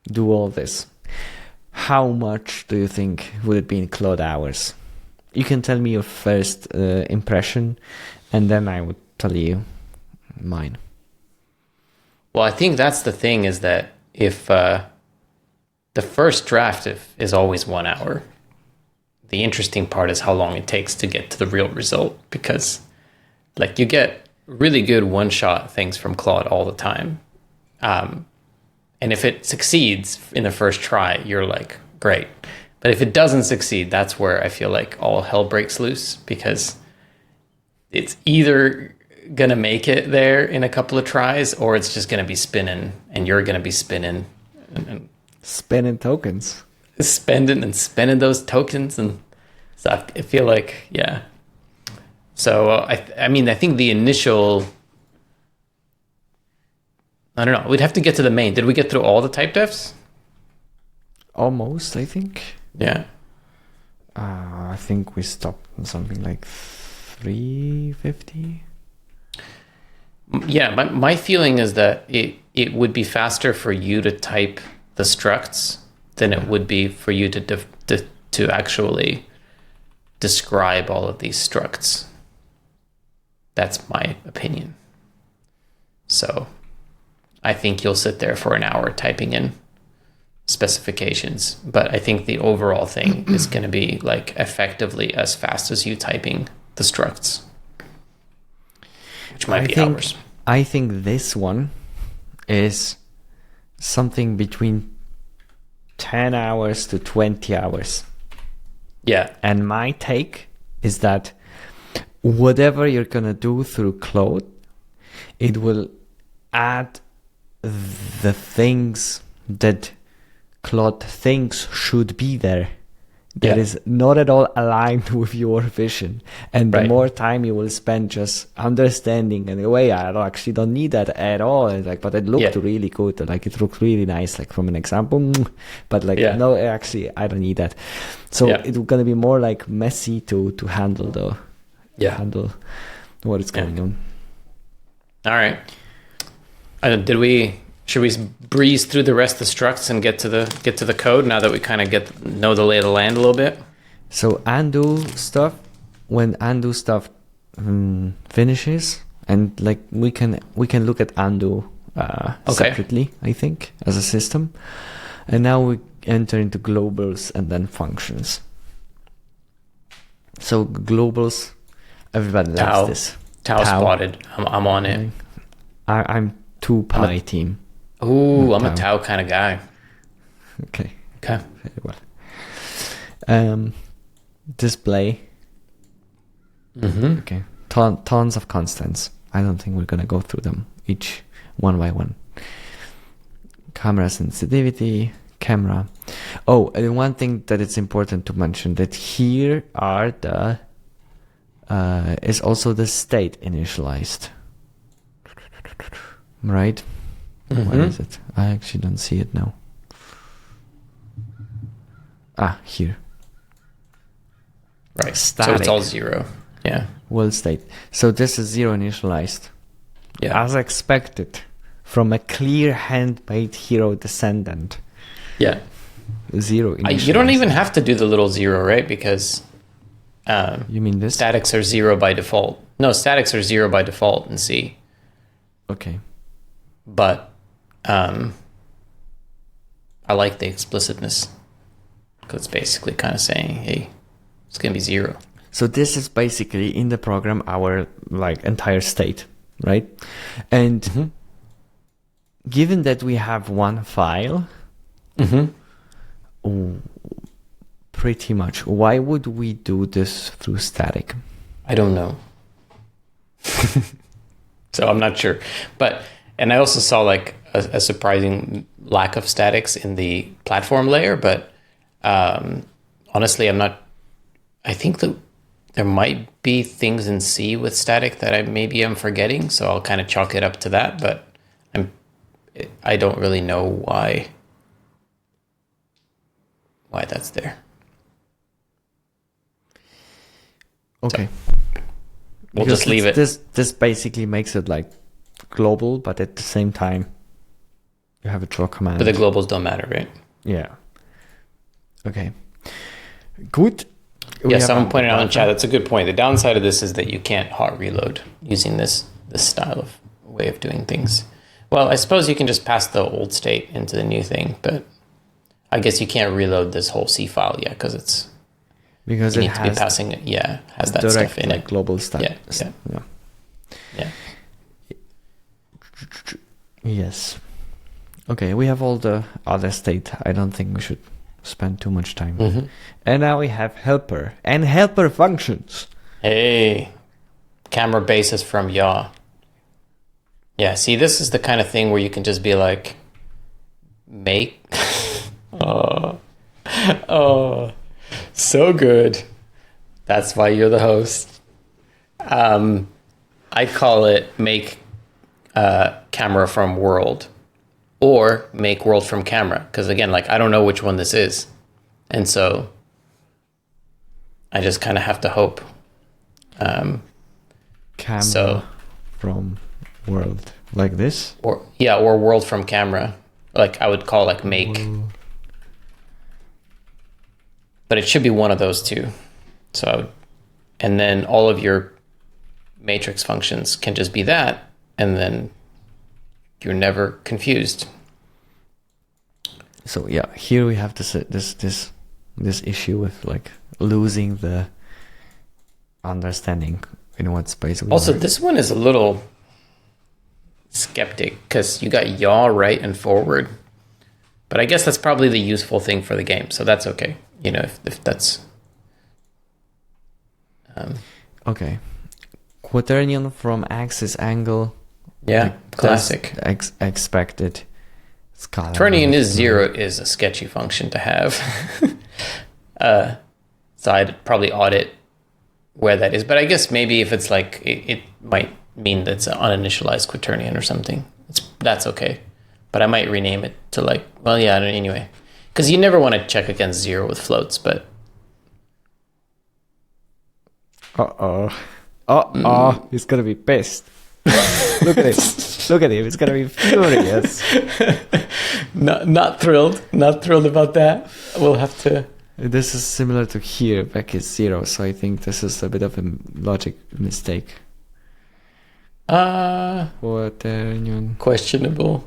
do all this. How much do you think would it be in Claude hours? You can tell me your first impression, and then I would tell you mine. Well, I think that's the thing, is that if the first draft is always 1 hour, the interesting part is how long it takes to get to the real result, because like you get really good one-shot things from Claude all the time. And if it succeeds in the first try, you're like, great. But if it doesn't succeed, that's where I feel like all hell breaks loose, because it's either going to make it there in a couple of tries, or it's just going to be spinning, and you're going to be spinning. And spending tokens. Spending those tokens. And so I feel like, yeah. So, I mean, I think the initial... I don't know. We'd have to get to the main. Did we get through all the type defs? Almost, I think. Yeah. I think we stopped on something like 350. Yeah, my feeling is that it would be faster for you to type the structs than it would be for you to actually describe all of these structs. That's my opinion. So I think you'll sit there for an hour typing in specifications, but I think the overall thing is going to be like effectively as fast as you typing the structs, which might be hours. I think this one is something between 10 hours to 20 hours. Yeah. And my take is that whatever you're going to do through Claude, it will add the things that Claude thinks should be there. That is not at all aligned with your vision. And the more time you will spend just understanding and wait, I don't need that at all. And like, but it looked really good. Like it looked really nice, like from an example. But like, no, actually, I don't need that. So it's going to be more like messy to handle though. Handle what is going on. All right. Should we breeze through the rest of the structs and get to the code now that we kind of know the lay of the land a little bit? So undo stuff, when undo stuff finishes, and like we can look at undo separately, I think, as a system. And now we enter into globals and then functions. So globals, everybody likes this. Tau spotted. I'm on it. I'm 2Pi team. Ooh, I'm a Tau kind of guy. Okay. Very well. Display. Okay. Tons of constants. I don't think we're gonna go through them each one by one. Camera sensitivity, camera. Oh, and one thing that it's important to mention, that here are the is also the state initialized. Right? Where is it? I actually don't see it now. Here. Right. Static. So it's all 0. Yeah. World state. So this is 0 initialized. Yeah. As expected from a clear handmade hero descendant. Yeah. 0 initialized. You don't even have to do the little 0, right? Because you mean this? Statics are 0 by default. No, statics are 0 by default in C. Okay. But I like the explicitness, because it's basically kind of saying, hey, it's going to be 0. So this is basically in the program our like entire state, right? And given that we have one file, pretty much, why would we do this through static? I don't know. So I'm not sure. And I also saw like a surprising lack of statics in the platform layer, but honestly, I think that there might be things in C with static that I maybe am forgetting, so I'll kind of chalk it up to that. But I don't really know why that's there. Okay. So, we'll Because just leave it. This basically makes it like global, but at the same time, you have a draw command. But the globals don't matter, right? Yeah. Okay. Good. Yeah, someone pointed out in chat, that's a good point. The downside of this is that you can't hot reload using this style of way of doing things. Well, I suppose you can just pass the old state into the new thing, but I guess you can't reload this whole C file yet because it has to be passing it. Yeah, has that direct, stuff in like, it. global stuff. Yeah. Yes. Okay, we have all the other state. I don't think we should spend too much time. Mm-hmm. And now we have helper and helper functions. Hey, camera basis from yaw. Yeah, see, this is the kind of thing where you can just be like, make. Oh, so good. That's why you're the host. I call it make camera from world, or make world from camera. Because again, like, I don't know which one this is. And so I just kind of have to hope. Camera from world, like this? Or world from camera. Like, I would call like make. World. But it should be one of those two. So and then all of your matrix functions can just be that, and then you're never confused. So yeah, here we have this issue with like losing the understanding in what space we Also, are. this one is a little skeptic because you got yaw right and forward, but I guess that's probably the useful thing for the game, so that's okay. You know, if that's okay. Quaternion from axis angle. Yeah, like classic. Expected. Quaternion is 0 is a sketchy function to have. So I'd probably audit where that is. But I guess maybe if it's like, it might mean that's an uninitialized quaternion or something. That's okay. But I might rename it to like, well, yeah, anyway. Because you never want to check against 0 with floats, but... He's gonna be pissed. Look at it. Look at him. He's gonna be furious. Not thrilled. Not thrilled about that. We'll have to... This is similar to here. Back is 0, so I think this is a bit of a logic mistake. Quaternion. Questionable.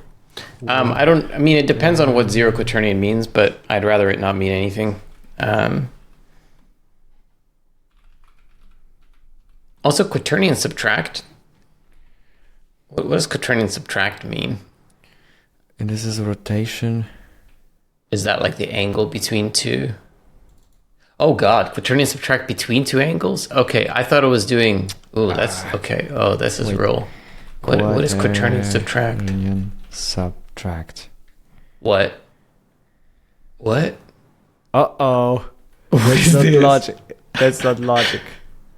I mean, it depends on what 0 quaternion means, but I'd rather it not mean anything. Also, quaternion subtract. What does quaternion subtract mean? And this is rotation. Is that like the angle between two? Oh God, quaternion subtract between two angles? Okay, I thought it was doing... Oh, that's... Okay, oh, this is real. What is quaternion subtract? Quaternion subtract. What? Uh-oh. That's not logic. That's not logic.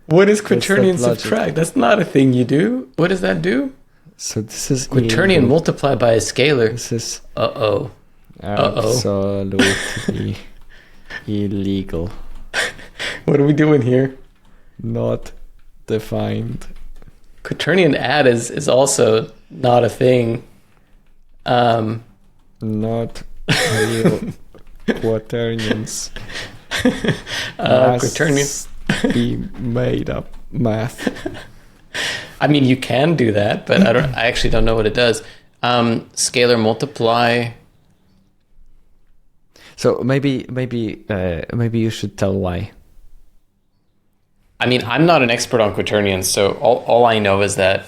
What is quaternion subtract? That's not a thing you do. What does that do? So this is... Quaternion multiplied by a scalar. This is... Uh-oh. Absolutely illegal. What are we doing here? Not defined. Quaternion add is also not a thing. Not real quaternions. Quaternion be made up math. I mean, you can do that, but I actually don't know what it does. Scalar multiply. So maybe you should tell why. I mean, I'm not an expert on quaternions, so all I know is that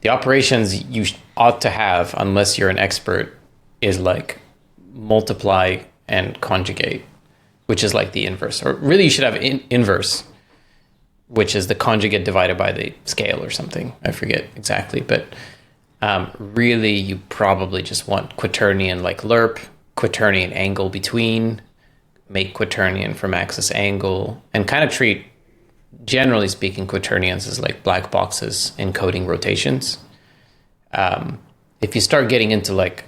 the operations you ought to have, unless you're an expert, is like multiply and conjugate, which is like the inverse. Or really, you should have inverse, which is the conjugate divided by the scale or something. I forget exactly, but really, you probably just want quaternion like lerp, quaternion angle between, make quaternion from axis angle, and kind of treat, generally speaking, quaternions as like black boxes encoding rotations. If you start getting into like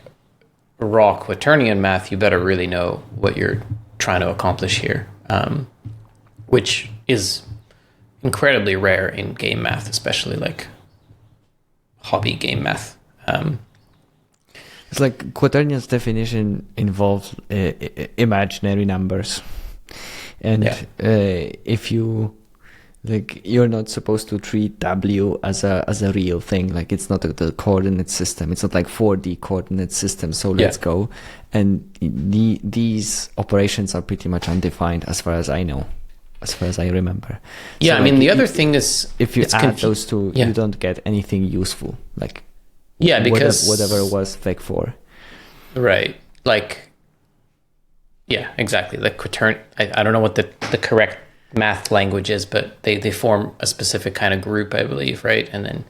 raw quaternion math, you better really know what you're trying to accomplish here, which is incredibly rare in game math, especially like hobby game math. It's like quaternion's definition involves imaginary numbers, and if you like, you're not supposed to treat W as a real thing. Like, it's not the coordinate system. It's not like 4D coordinate system. So let's go. And these operations are pretty much undefined as far as I know, as far as I remember. Yeah, so I mean, the other thing is, if you add those two, you don't get anything useful. Like, because whatever was Vec4. Right. Like, yeah, exactly. Like I don't know what the correct math language is, but they form a specific kind of group, I believe, right? And then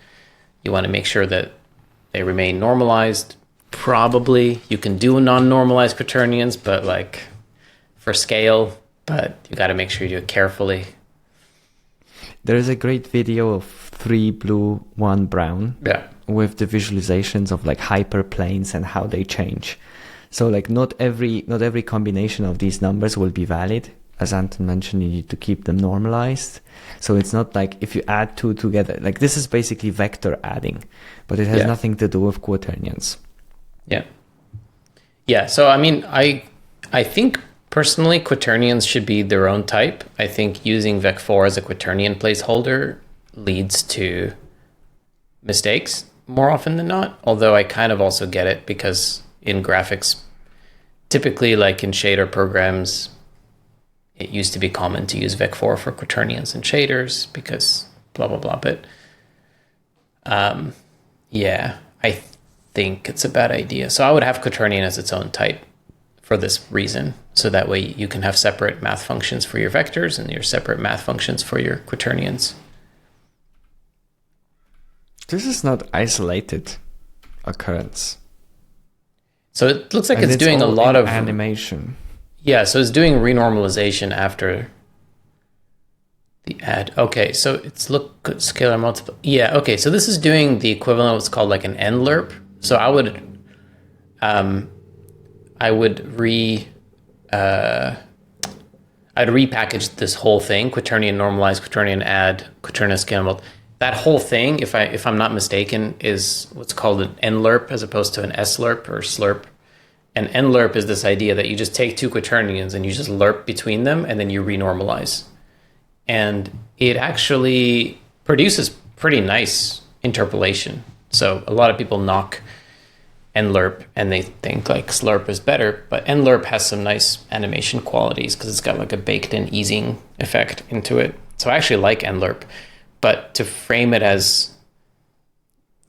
you want to make sure that they remain normalized. Probably you can do non-normalized quaternions, but like for scale, but you got to make sure you do it carefully. There is a great video of 3 blue, 1 brown. Yeah. With the visualizations of like hyperplanes and how they change. So like not every combination of these numbers will be valid. As Anton mentioned, you need to keep them normalized. So it's not like if you add 2 together, like this is basically vector adding, but it has nothing to do with quaternions. Yeah. Yeah. So, I mean, I think personally quaternions should be their own type. I think using Vec4 as a quaternion placeholder leads to mistakes more often than not. Although I kind of also get it, because in graphics, typically like in shader programs, it used to be common to use Vec4 for quaternions and shaders because blah, blah, blah. But yeah, I think it's a bad idea. So I would have quaternion as its own type for this reason. So that way you can have separate math functions for your vectors and your separate math functions for your quaternions. This is not isolated occurrence. So it looks like it's doing a lot of animation. Yeah, so it's doing renormalization after the add. Okay, so it's scalar multiple. Yeah, okay, so this is doing the equivalent of what's called like an NLERP. So I'd repackage this whole thing: quaternion normalize, quaternion add, quaternion scalar multiple. That whole thing, if I'm not mistaken, is what's called an NLERP as opposed to an SLERP or SLERP. And NLERP is this idea that you just take 2 quaternions and you just lerp between them and then you renormalize. And it actually produces pretty nice interpolation. So a lot of people knock NLERP and they think like SLERP is better, but NLERP has some nice animation qualities because it's got like a baked-in easing effect into it. So I actually like NLERP, but to frame it as,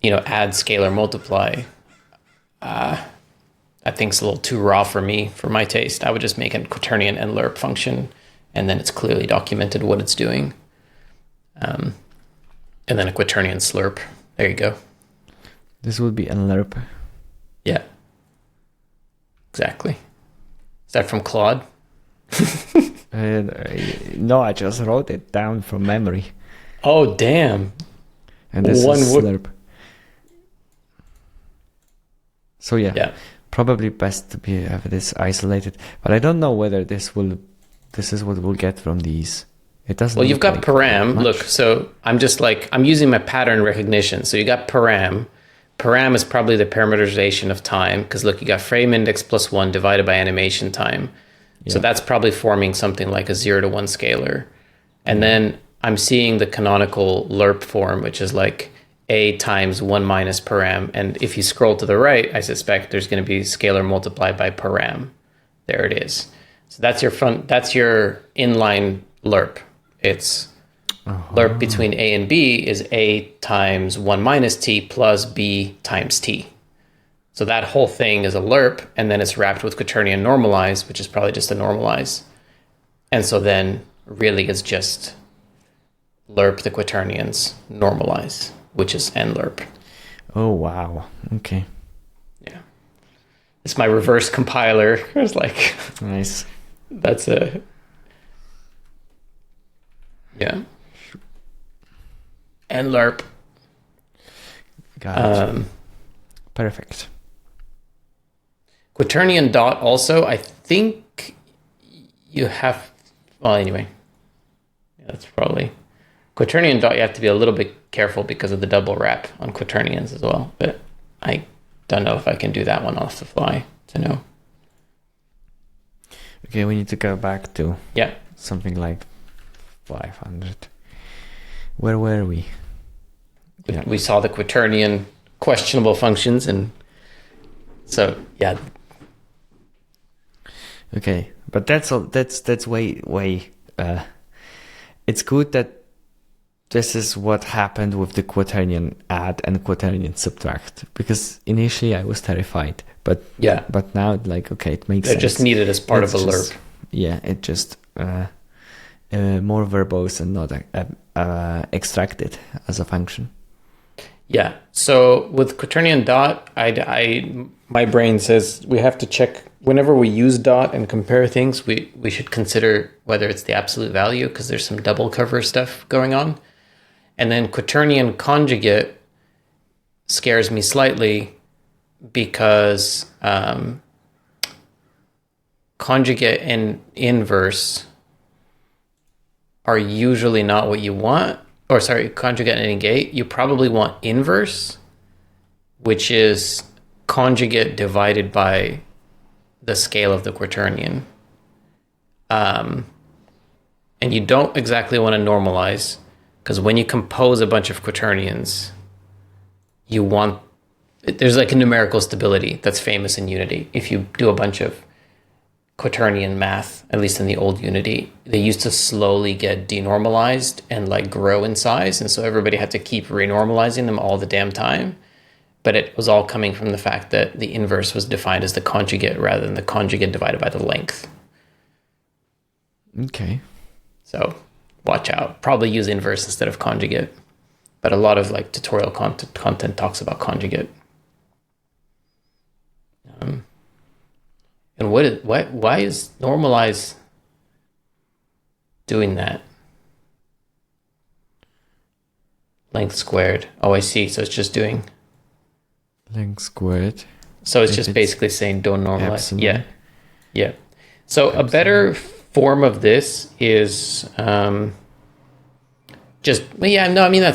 add, scalar, multiply, I think it's a little too raw for me, for my taste. I would just make a quaternion NLERP function, and then it's clearly documented what it's doing. And then a quaternion slurp. There you go. This would be NLERP. Yeah. Exactly. Is that from Claude? No, I just wrote it down from memory. Oh, damn. And this is slurp. So yeah. Probably best to have this isolated, but I don't know whether this is what we'll get from these. It doesn't. Well, you've got param. Look, so I'm using my pattern recognition. So you got param. Param is probably the parameterization of time, because look, you got frame index plus 1 divided by animation time. Yeah. So that's probably forming something like a 0 to 1 scalar. And then I'm seeing the canonical lerp form, which is like a times 1 minus param. And if you scroll to the right, I suspect there's going to be scalar multiplied by param. There it is. So that's your inline lerp. It's lerp between A and B is A times 1 minus t plus B times t. So that whole thing is a lerp, and then it's wrapped with quaternion normalize, which is probably just a normalize. And so then really it's just lerp the quaternions normalize, which is NLERP. Oh, wow. Okay. Yeah. It's my reverse compiler. It's like... Nice. That's a... Yeah. NLERP. Got it. Perfect. Quaternion dot also, I think you have, well, anyway, that's probably, quaternion dot, you have to be a little bit careful because of the double wrap on quaternions as well. But I don't know if I can do that one off the fly to know. Okay, we need to go back to something like 500. Where were we? We saw the quaternion questionable functions, and so yeah. Okay, but that's way. It's good that this is what happened with the quaternion add and quaternion subtract, because initially I was terrified, but now like, okay, it makes sense. They're just needed as part of a lerp. Yeah, it just more verbose and not extracted as a function. Yeah. So with quaternion dot, my brain says we have to check whenever we use dot and compare things. We should consider whether it's the absolute value, because there's some double cover stuff going on. And then quaternion conjugate scares me slightly because conjugate and inverse are usually not what you want. Or sorry, conjugate and negate. You probably want inverse, which is conjugate divided by the scale of the quaternion. And you don't exactly want to normalize, because when you compose a bunch of quaternions, there's like a numerical stability that's famous in Unity. If you do a bunch of quaternion math, at least in the old Unity, they used to slowly get denormalized and like grow in size. And so everybody had to keep renormalizing them all the damn time. But it was all coming from the fact that the inverse was defined as the conjugate rather than the conjugate divided by the length. Okay. So watch out. Probably use inverse instead of conjugate. But a lot of like tutorial content talks about conjugate. And why is normalize doing that? Length squared. Oh, I see. So it's just doing length squared. So it's just basically saying don't normalize. Yeah. So a better form of this is that's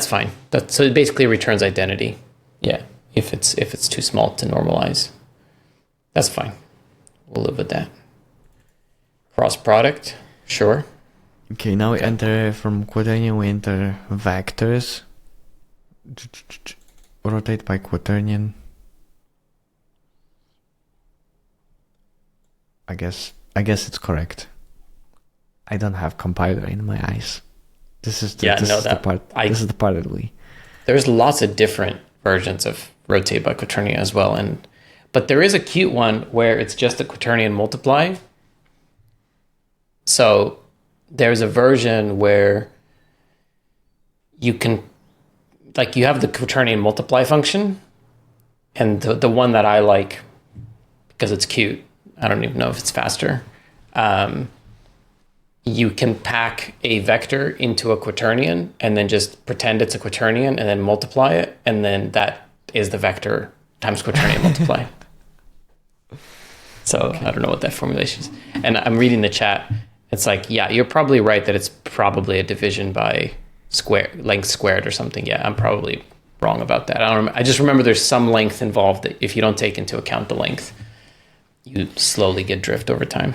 fine. So it basically returns identity. Yeah. If it's too small to normalize. That's fine. We'll live with that. Cross product, sure. Okay, now we enter from quaternion, we enter vectors. Rotate by quaternion. I guess it's correct. I don't have compiler in my eyes. This is the part that we. There's lots of different versions of rotate by quaternion as well, but there is a cute one where it's just a quaternion multiply. So there's a version where you can, like, you have the quaternion multiply function, and the one that I like because it's cute, I don't even know if it's faster. You can pack a vector into a quaternion and then just pretend it's a quaternion and then multiply it, and then that is the vector times quaternion multiply. So okay. I don't know what that formulation is. And I'm reading the chat. It's like, yeah, you're probably right that it's probably a division by length squared or something. Yeah, I'm probably wrong about that. I just remember there's some length involved that if you don't take into account the length, you slowly get drift over time.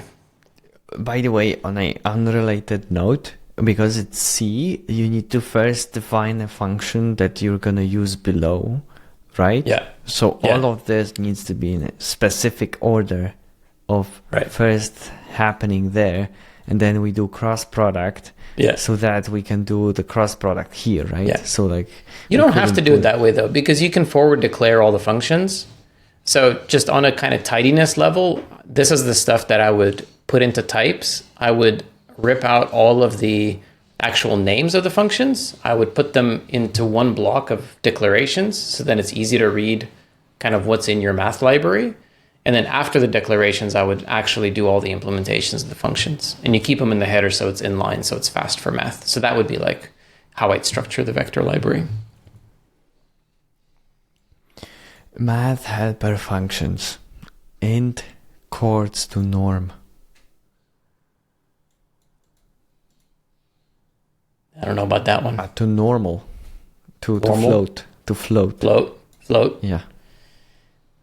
By the way, on an unrelated note, because it's C, you need to first define a function that you're going to use below, right? Yeah. So all of this needs to be in a specific order of first happening there, and then we do cross product so that we can do the cross product here, right? Yeah. So like you don't have to do it that way though, because you can forward declare all the functions. So just on a kind of tidiness level, this is the stuff that I would put into types. I would rip out all of the actual names of the functions. I would put them into one block of declarations, so then it's easy to read kind of what's in your math library. And then after the declarations, I would actually do all the implementations of the functions. And you keep them in the header so it's inline, so it's fast for math. So that would be like how I'd structure the vector library. Math helper functions. int chords to norm. I don't know about that one. To normal. To float. To float. Float. Yeah.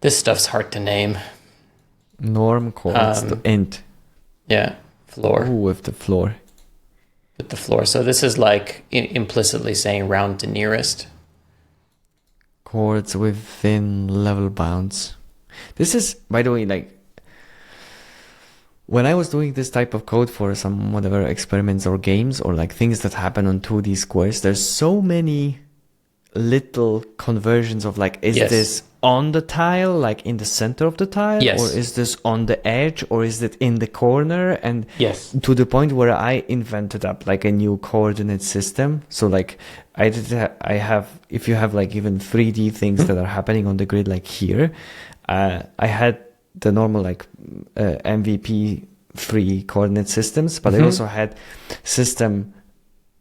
This stuff's hard to name. Norm chords to int. Yeah. Floor. Ooh, with the floor. With the floor. So this is like implicitly saying round to nearest. Chords within level bounds. This is, by the way, like, when I was doing this type of code for some whatever experiments or games or like things that happen on 2D squares, there's so many little conversions of like, is this on the tile, like in the center of the tile? Yes. Or is this on the edge? Or is it in the corner? And yes, to the point where I invented up like a new coordinate system. So like I have, if you have like even 3D things that are happening on the grid, like here, I had the normal like MVP free coordinate systems, but I also had system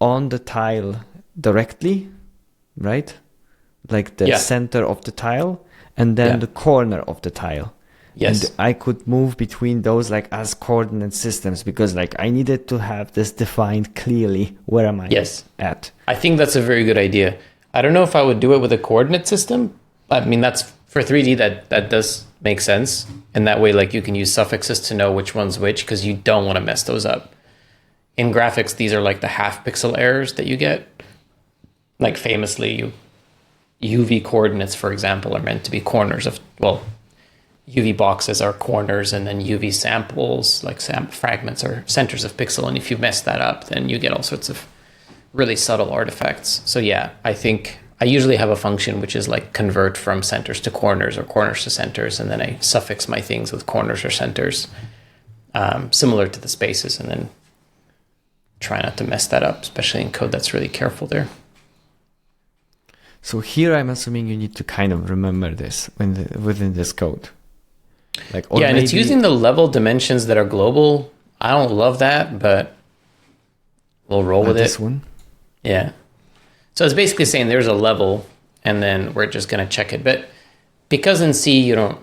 on the tile directly, right? Like the center of the tile and then the corner of the tile. Yes. And I could move between those like as coordinate systems because like I needed to have this defined clearly. Where am I at? I think that's a very good idea. I don't know if I would do it with a coordinate system. I mean, that's for 3D that does make sense. And that way, like you can use suffixes to know which one's which because you don't want to mess those up. In graphics, these are like the half pixel errors that you get. Like famously, UV coordinates, for example, are meant to be corners of, well, UV boxes are corners and then UV samples, like fragments, are centers of pixel. And if you mess that up, then you get all sorts of really subtle artifacts. So yeah, I think I usually have a function which is like convert from centers to corners or corners to centers. And then I suffix my things with corners or centers, similar to the spaces. And then try not to mess that up, especially in code that's really careful there. So here I'm assuming you need to kind of remember this within this code. Like, or and it's using the level dimensions that are global. I don't love that, but we'll roll with this it. One? Yeah. So it's basically saying there's a level and then we're just going to check it. But because in C, you don't,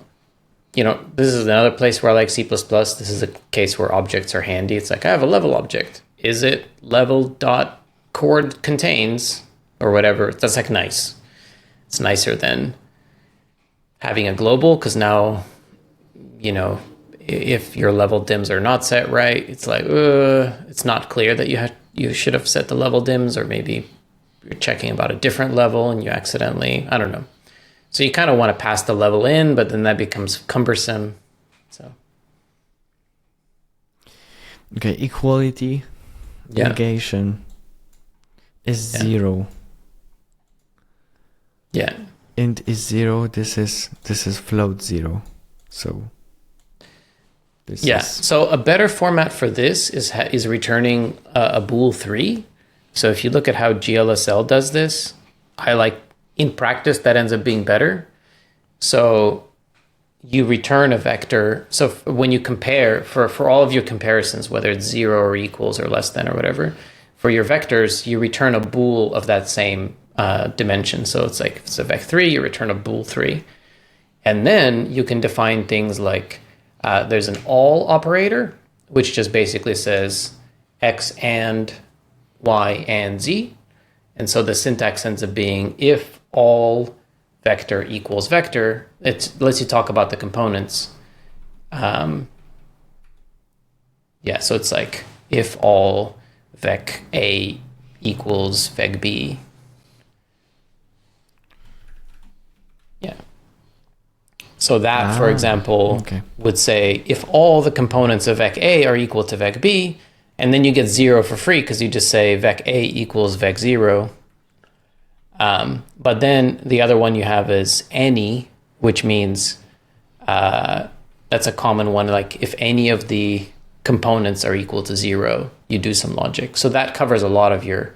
this is another place where I like C++. This is a case where objects are handy. It's like, I have a level object. Is it level dot chord contains or whatever? That's like nice. It's nicer than having a global because now, if your level dims are not set right, it's like, it's not clear that you should have set the level dims, or maybe you're checking about a different level and you accidentally, I don't know. So you kind of want to pass the level in, but then that becomes cumbersome. So. Okay, equality, negation is 0. Yeah. Int is 0. This is float 0. So So a better format for this is returning a bool 3. So if you look at how GLSL does this, in practice that ends up being better. So you return a vector. So when you compare for all of your comparisons, whether it's 0 or equals or less than or whatever, for your vectors, you return a bool of that same dimension. So it's like if it's a vec3, you return a bool 3. And then you can define things like there's an all operator, which just basically says x and y and z. And so the syntax ends up being if all vector equals vector. It lets you talk about the components. So it's like if all vec A equals vec B. Yeah. So that, for example, would say if all the components of vec A are equal to vec B, and then you get 0 for free because you just say vec A equals vec 0. But then the other one you have is any, which means that's a common one. Like if any of the components are equal to 0, you do some logic. So that covers a lot of your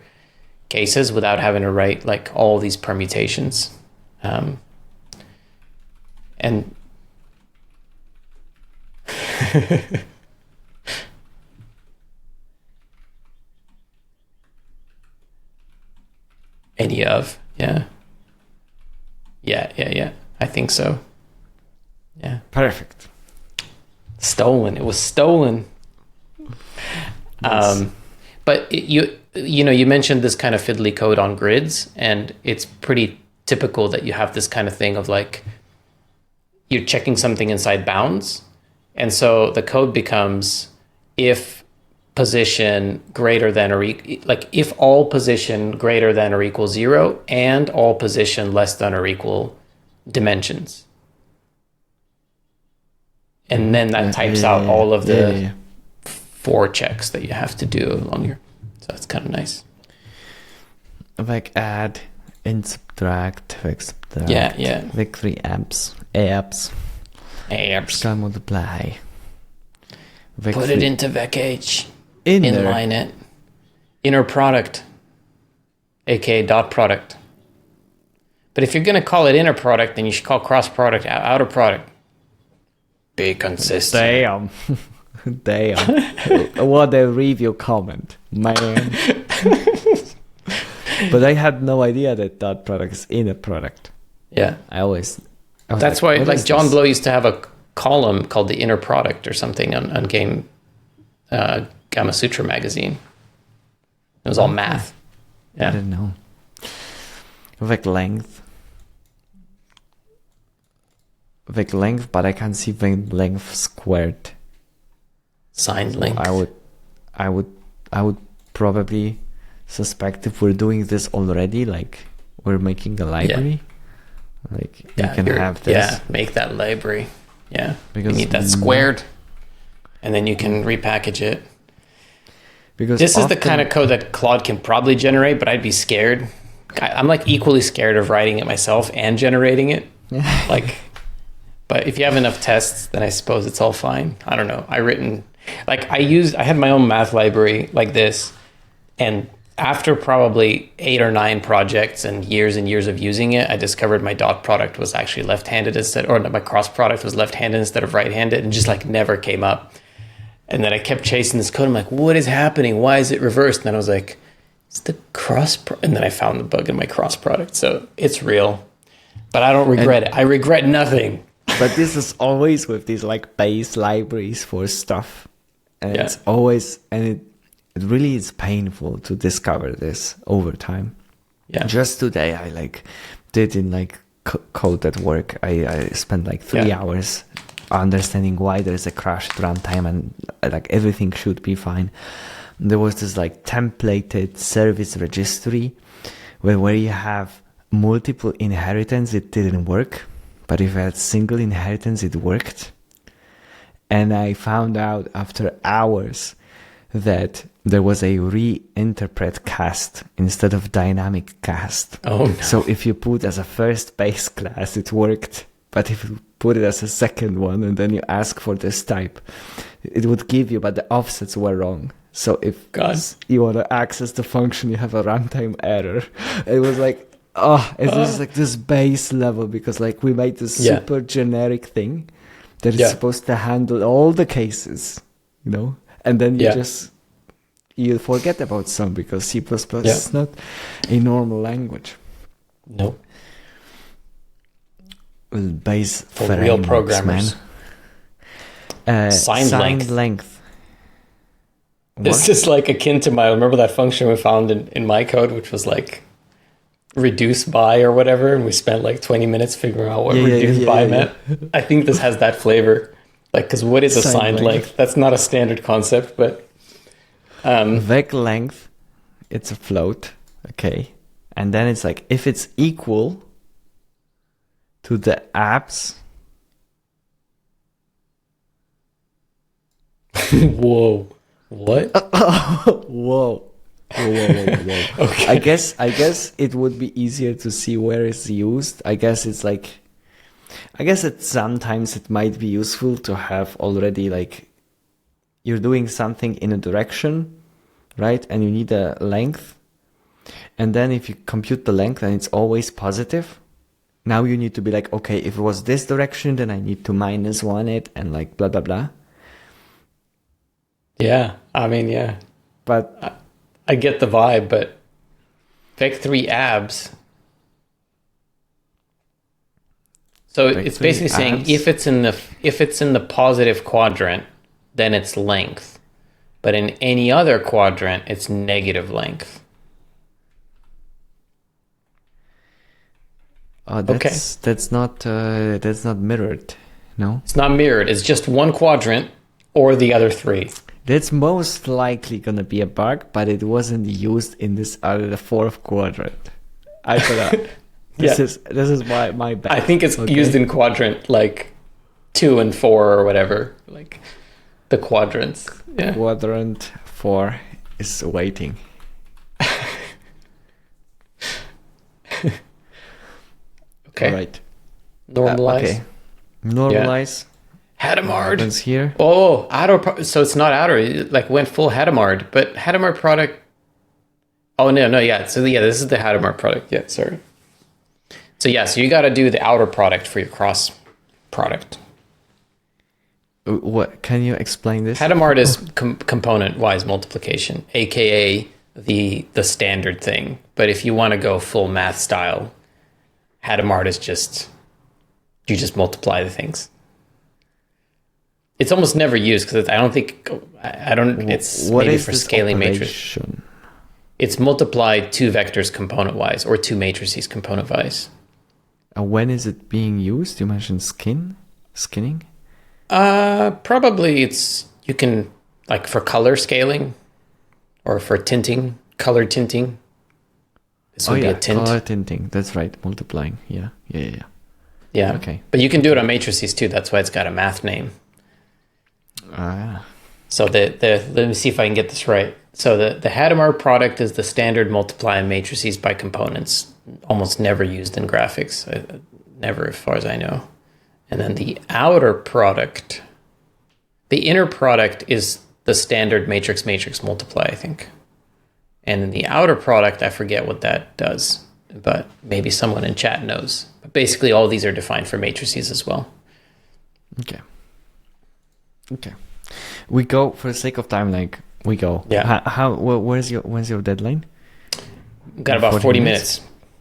cases without having to write like all these permutations. And any of, yeah. I think so. Yeah. Perfect. Stolen. It was stolen. Yes. But you mentioned this kind of fiddly code on grids, and it's pretty typical that you have this kind of thing of like you're checking something inside bounds, and so the code becomes if position greater than or like if all position greater than or equal 0 and all position less than or equal dimensions, and then that types out all of the for checks that you have to do along here. So that's kind of nice. Like add, int subtract, vec subtract. Yeah. Vec 3 abs. Scale multiply. Vec Put 3. it into vec-h. Inner. Inline it. Inner product. aka dot product. But if you're going to call it inner product, then you should call cross product outer product. Be consistent. Damn. Damn. What a review comment, man. But I had no idea that dot product is inner product. Yeah. I was That's like, why, like, John this? Blow used to have a column called the inner product or something on Game Gamma Sutra magazine. It was all math. I Yeah. didn't know. Vec length. Vec length, but I can't see vec length squared. Signed link. I would probably suspect if we're doing this already, like we're making a library, like you can have this. Yeah, make that library. Yeah, Because you need that squared, and then you can repackage it. Because This is the kind of code that Claude can probably generate, but I'd be scared. I'm like equally scared of writing it myself and generating it. Like, but if you have enough tests, then I suppose it's all fine. I don't know. I had my own math library like this, and after probably 8 or 9 projects and years of using it, I discovered my dot product was actually left-handed or my cross product was left-handed instead of right-handed, and just like never came up. And then I kept chasing this code. I'm like, what is happening? Why is it reversed? And then I was like, it's the and then I found the bug in my cross product. So it's real, but I don't regret it. I regret nothing. But this is always with these like base libraries for stuff, and it's always, and it really is painful to discover this over time. Yeah. Just today, I like did in like code at work. I spent like 3 hours understanding why there is a crash at runtime, and like everything should be fine. There was this like templated service registry where you have multiple inheritance, it didn't work. But if I had single inheritance, it worked. And I found out after hours that there was a reinterpret cast instead of dynamic cast. Oh, no. So if you put as a first base class, it worked. But if you put it as a second one and then you ask for this type, it would give you, but the offsets were wrong. So if you want to access the function, you have a runtime error. It was like, it was like this base level, because like we made this super generic thing that is supposed to handle all the cases, you know, and then you forget about some, because C++ is not a normal language. Nope. Well, base for real programmers. Signed length. This is like akin to remember that function we found in my code, which was like reduce by or whatever, and we spent like 20 minutes figuring out what reduce by meant. I think this has that flavor, like, because what is a signed length? That's not a standard concept, but vec length, it's a float, okay, and then it's like if it's equal to the abs. Whoa, what? Whoa. Okay. I guess it would be easier to see where it's used. I guess sometimes it might be useful to have already, like, you're doing something in a direction, right? And you need a length. And then if you compute the length and it's always positive, now you need to be like, okay, if it was this direction, then I need to -1 it and like blah, blah, blah. Yeah, I mean, yeah. But I get the vibe, but vec3 abs. So it's basically saying if it's in the positive quadrant, then it's length. But in any other quadrant, it's negative length. That's not mirrored. No, it's not mirrored. It's just one quadrant or the other three. That's most likely gonna be a bug, but it wasn't used in this the fourth quadrant. I forgot. This is my bad. I think it's used in quadrant like 2 and 4 or whatever, like the quadrants. Yeah. Quadrant 4 is waiting. Okay. All right. Normalize. Okay. Normalize. Hadamard. Happens here. Oh, outer. So it's not outer. It like went full Hadamard, but Hadamard product. Oh no, yeah. So yeah, this is the Hadamard product. Yeah, sorry. So yeah, so you got to do the outer product for your cross product. What can you explain this? Hadamard is component-wise multiplication, aka the standard thing. But if you want to go full math style, Hadamard is just you just multiply the things. It's almost never used because I don't think it's what maybe is for this scaling operation? matrix. It's multiply 2 vectors component-wise or 2 matrices component-wise. When is it being used? You mentioned skinning. Probably you can like for color scaling or for tinting, color tinting. This would be a tint. Color tinting. That's right. Multiplying. Yeah. Yeah. Okay. But you can do it on matrices too. That's why it's got a math name. So let me see if I can get this right. So the Hadamard product is the standard multiply in matrices by components. Almost never used in graphics. Never, as far as I know. And then the outer product, the inner product is the standard matrix multiply, I think. And then the outer product, I forget what that does, but maybe someone in chat knows. But basically, all these are defined for matrices as well. Okay. We go for the sake of time. Like we go. Yeah. When's your deadline? Got about 40 minutes.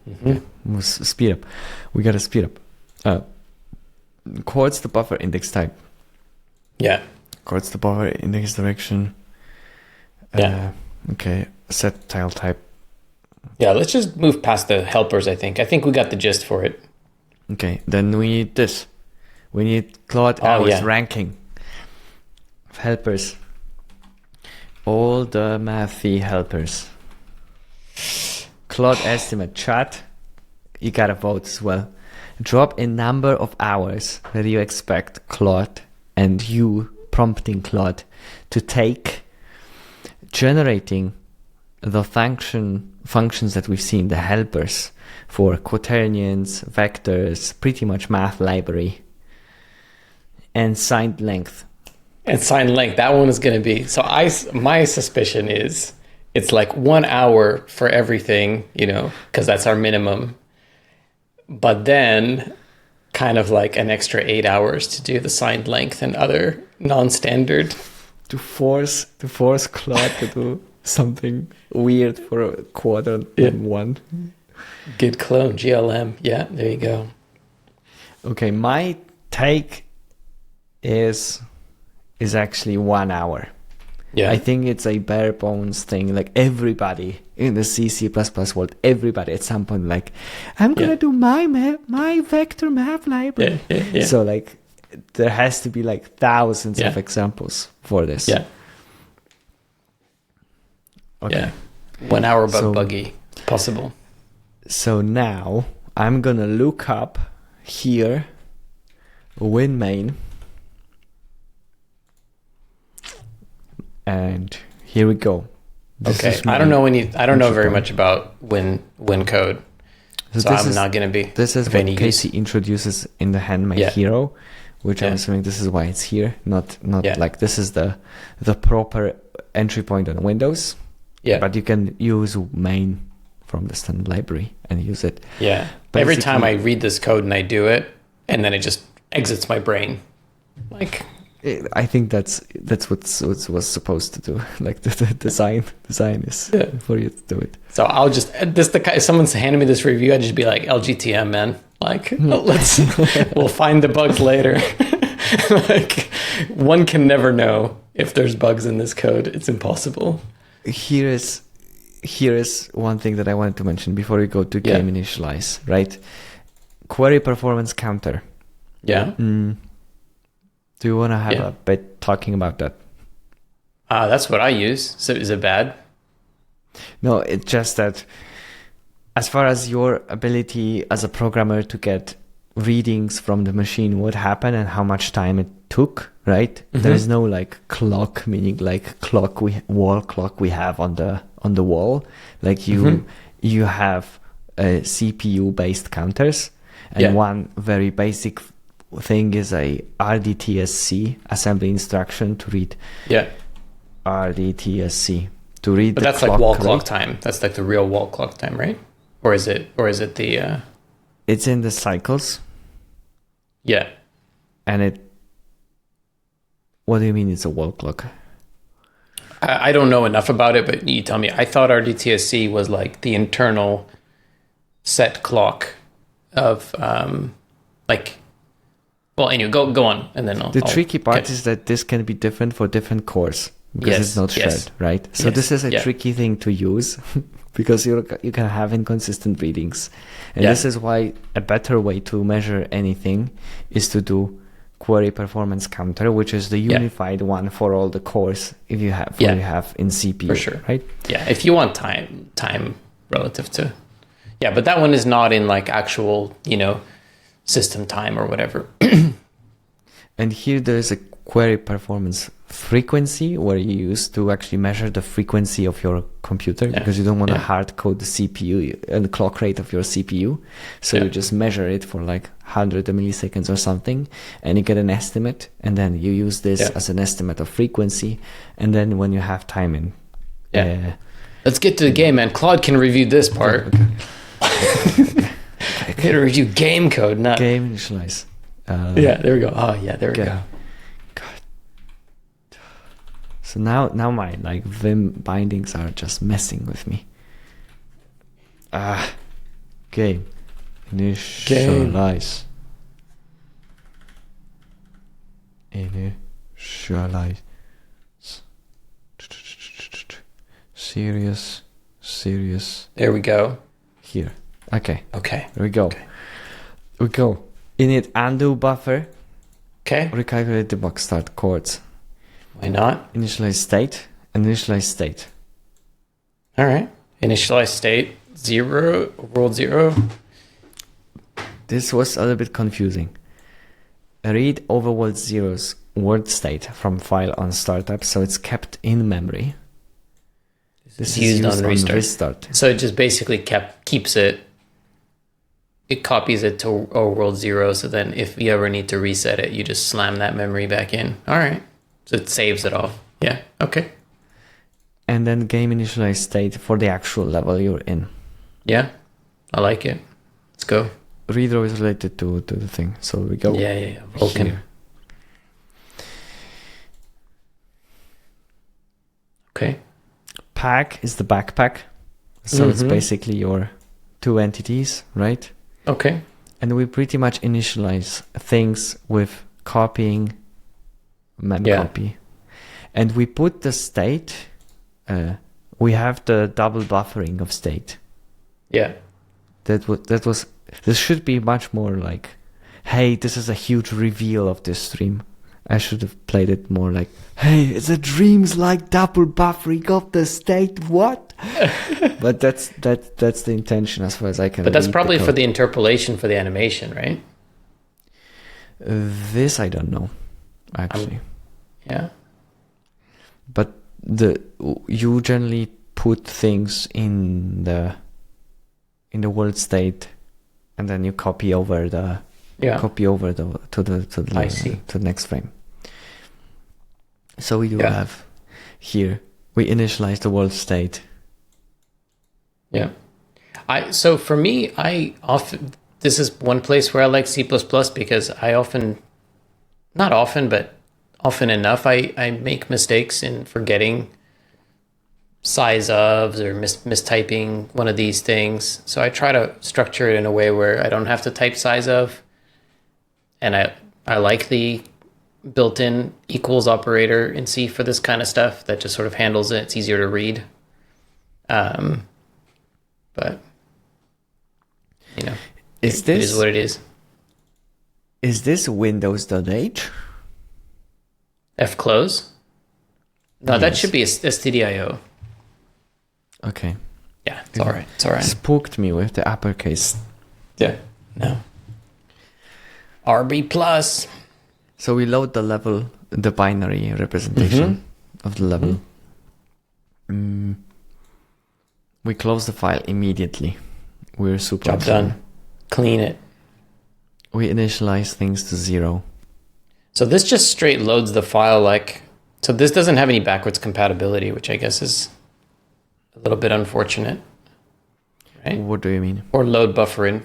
Mm-hmm. We'll speed up. We gotta speed up. What's the buffer index type? Yeah. What's the buffer index direction? Yeah. Okay. Set tile type. Yeah. Let's just move past the helpers. I think we got the gist for it. Okay. Then we need this. We need Claude hours ranking of helpers. All the mathy helpers. Claude estimate chat. You gotta vote as well. Drop in number of hours that you expect Claude and you prompting Claude to take generating the functions that we've seen, the helpers for quaternions, vectors, pretty much math library, and signed length. And signed length, that one is going to be, so my suspicion is it's like 1 hour for everything, because that's our minimum. But then kind of like an extra 8 hours to do the signed length and other non-standard. To force Claude to do something weird for a quadrant one. Git clone, GLM. Yeah, there you go. Okay, my take is actually 1 hour. Yeah. I think it's a bare bones thing. Like everybody in the C++ world, everybody at some point, like, I'm going to do my vector math library. Yeah. So like, there has to be like thousands of examples for this. Yeah. Okay. Yeah. 1 hour but buggy. Possible. So now I'm going to look up here WinMain. And here we go. Okay. I don't know very much about Win code. So I'm not going to be. This is what Casey introduces in the Handmade Hero, which I'm assuming this is why it's here. Not like this is the proper entry point on Windows. Yeah. But you can use main from the standard library and use it. Yeah. Every time I read this code and I do it, and then it just exits my brain. Like, I think that's what's supposed to do. Like the design is for you to do it. So I'll just if someone's handing me this review, I'd just be like, LGTM, man. Like, we'll find the bugs later. Like, one can never know if there's bugs in this code. It's impossible. Here is one thing that I wanted to mention before we go to game initialize, right? Query performance counter. Yeah. Do you want to have a bit talking about that? That's what I use. So is it bad? No, it's just that as far as your ability as a programmer to get readings from the machine would happen and how much time it took, right? There is no like clock, meaning like wall clock we have on the wall. Like you have CPU based counters, and one very basic thing is a RDTSC assembly instruction to read. RDTSC to read. But that's like wall clock time. That's like the real wall clock time, right? Or is it the? It's in the cycles. Yeah. And what do you mean it's a wall clock? I don't know enough about it, but you tell me. I thought RDTSC was like the internal set clock of like. Well, anyway, go on, and then I'll. The tricky part is that this can be different for different cores because it's not shared, right? So this is a tricky thing to use because you can have inconsistent readings, and this is why a better way to measure anything is to do query performance counter, which is the unified one for all the cores if you have you have in CPU, for sure, right? Yeah, if you want time relative to, but that one is not in like actual system time or whatever. And here there is a query performance frequency where you use to actually measure the frequency of your computer because you don't want to hard code the CPU and the clock rate of your CPU. So you just measure it for like 100 milliseconds or something, and you get an estimate, and then you use this as an estimate of frequency. And then when you have time in, let's get to the game, man. Claude can review this part. Okay. Here to review game code, not game initialize. There we go. Oh yeah, there we go. God. So now my like Vim bindings are just messing with me. Game initialize. Initialize. Serious. There we go. Here. Okay. Here we go. We go. Init undo buffer. Okay. Recalculate the box start chords. Why not? Initialize state and initialize state. All right. Initialize state 0, world 0. This was a little bit confusing. Read overworld 0's word state from file on startup, so it's kept in memory. This is used on restart. So it just basically keeps it. It copies it to world 0, so then if you ever need to reset it, you just slam that memory back in. All right. So it saves it off. Yeah. Okay. And then game initialize state for the actual level you're in. Yeah. I like it. Let's go. Redraw is related to the thing. So we go. Yeah. Vulkan. Here. Okay. Pack is the backpack. So it's basically your two entities, right? Okay. And we pretty much initialize things with copying memcopy. And we put the state, we have the double buffering of state. Yeah. This should be much more like, hey, this is a huge reveal of this stream. I should have played it more like, hey, the dreams like double buffering of the state, what? But that's the intention as far as I can. But that's probably for the interpolation for the animation, right? This I don't know, actually. Yeah. But you generally put things in the world state, and then you copy over the to the next frame. So we do have here, we initialize the world state. Yeah. So for me, this is one place where I like C++ because not often, but often enough, I make mistakes in forgetting size ofs or mistyping one of these things. So I try to structure it in a way where I don't have to type size of, and I like the built-in equals operator in C for this kind of stuff that just sort of handles it. It's easier to read. But you know, it is what it is. Is this Windows.h? F close? No, Yes. that should be stdio. Okay. Yeah, it's all right. It's all right. Spooked me with the uppercase. Yeah. No. RB plus. So we load the level, the binary representation of the level. We close the file immediately. We're super Job done. Clean it. We initialize things to 0. So this just straight loads the file like... So this doesn't have any backwards compatibility, which I guess is a little bit unfortunate. Right? What do you mean? Or load buffer in.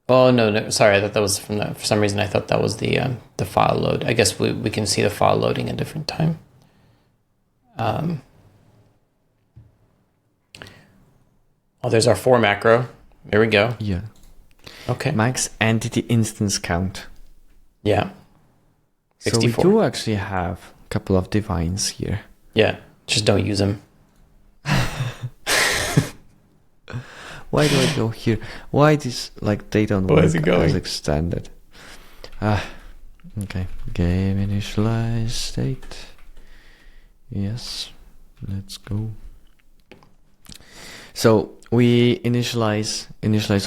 Oh, no. Sorry, I thought that was from the... For some reason, I thought that was the file load. I guess we can see the file loading a different time. Oh, there's our for macro. There we go. Yeah. Okay. Max entity instance count. Yeah. 64. So we do actually have a couple of defines here. Yeah. Just don't use them. Why do I go here? Why this, like, they don't work is it going? as extended? Okay. Game initialize state. Yes. Let's go. So we initialize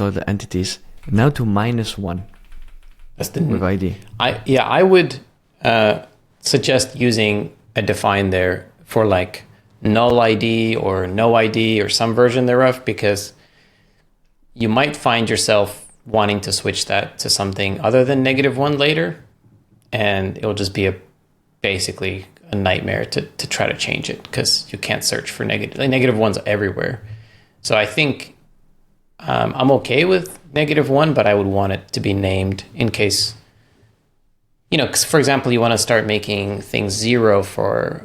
all the entities now to -1. That's the with ID. I would suggest using a define there for like null ID or no ID or some version thereof, because you might find yourself wanting to switch that to something other than -1 later, and it'll just be basically a nightmare to try to change it, because you can't search for -1s everywhere. So I think I'm okay with -1, but I would want it to be named in case, because for example, you want to start making things 0 for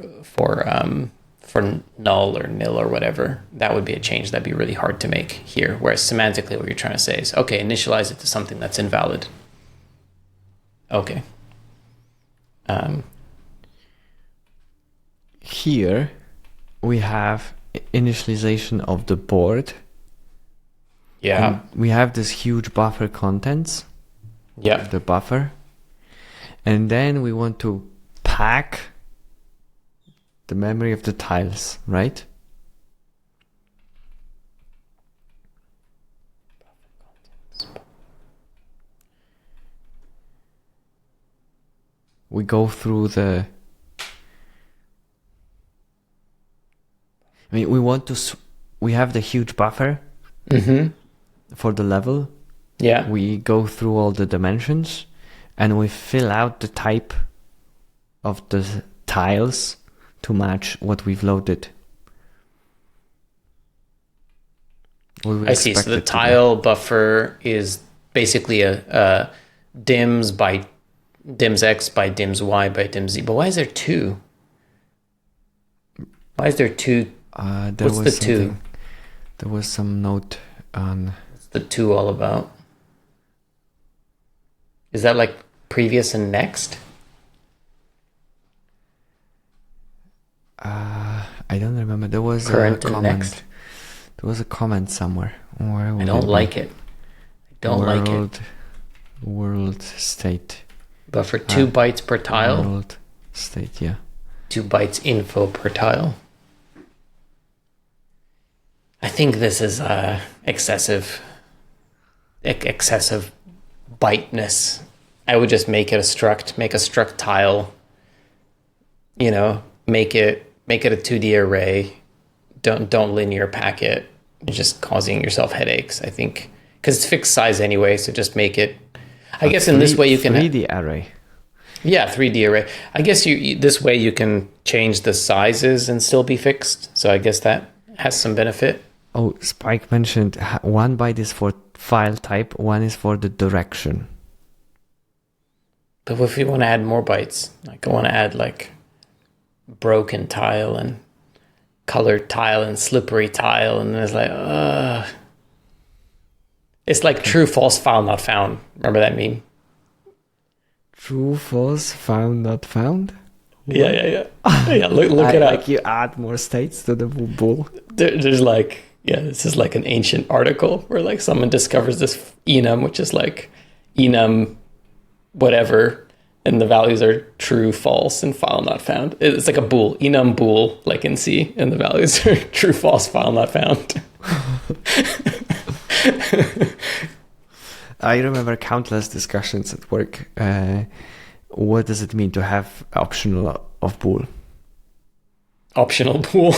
null or nil or whatever. That would be a change that'd be really hard to make here. Whereas semantically, what you're trying to say is, okay, initialize it to something that's invalid. Okay. Here we have initialization of the board. Yeah. And we have this huge buffer contents. Yeah. The buffer. And then we want to pack the memory of the tiles, right? We go through we have the huge buffer for the level. Yeah. We go through all the dimensions and we fill out the type of the tiles to match what we've loaded. I see. So the tile buffer is basically a dims by dims X by dims Y by dims Z. But why is there 2? Why is there 2? What's the 2? There was some note on... What's the 2 all about? Is that like previous and next? I don't remember. There was Current a and comment. next. There was a comment somewhere. I don't like it. I don't like it. World state. Buffer 2 bytes per tile. World state, yeah. 2 bytes info per tile. I think this is excessive byteness. I would just make it a struct, make a struct tile. Make it a 2D array. Don't linear pack it. You're just causing yourself headaches, I think, because it's fixed size anyway. So just make it. I guess in this way you can 3D array. Yeah, 3D array. I guess this way you can change the sizes and still be fixed. So I guess that has some benefit. Oh, Spike mentioned 1 byte is for file type, 1 is for the direction. But if you want to add more bytes, like I want to add like broken tile and colored tile and slippery tile, and it's like, it's like true, false, file not found. Remember that meme? True, false, found, not found? Yeah. Yeah, look it up. Like you add more states to the bool. There's like, this is like an ancient article where like someone discovers this enum, which is like enum whatever, and the values are true, false, and file not found. It's like a bool, enum bool, like in C, and the values are true, false, file not found. I remember countless discussions at work. What does it mean to have optional of bool? Optional bool.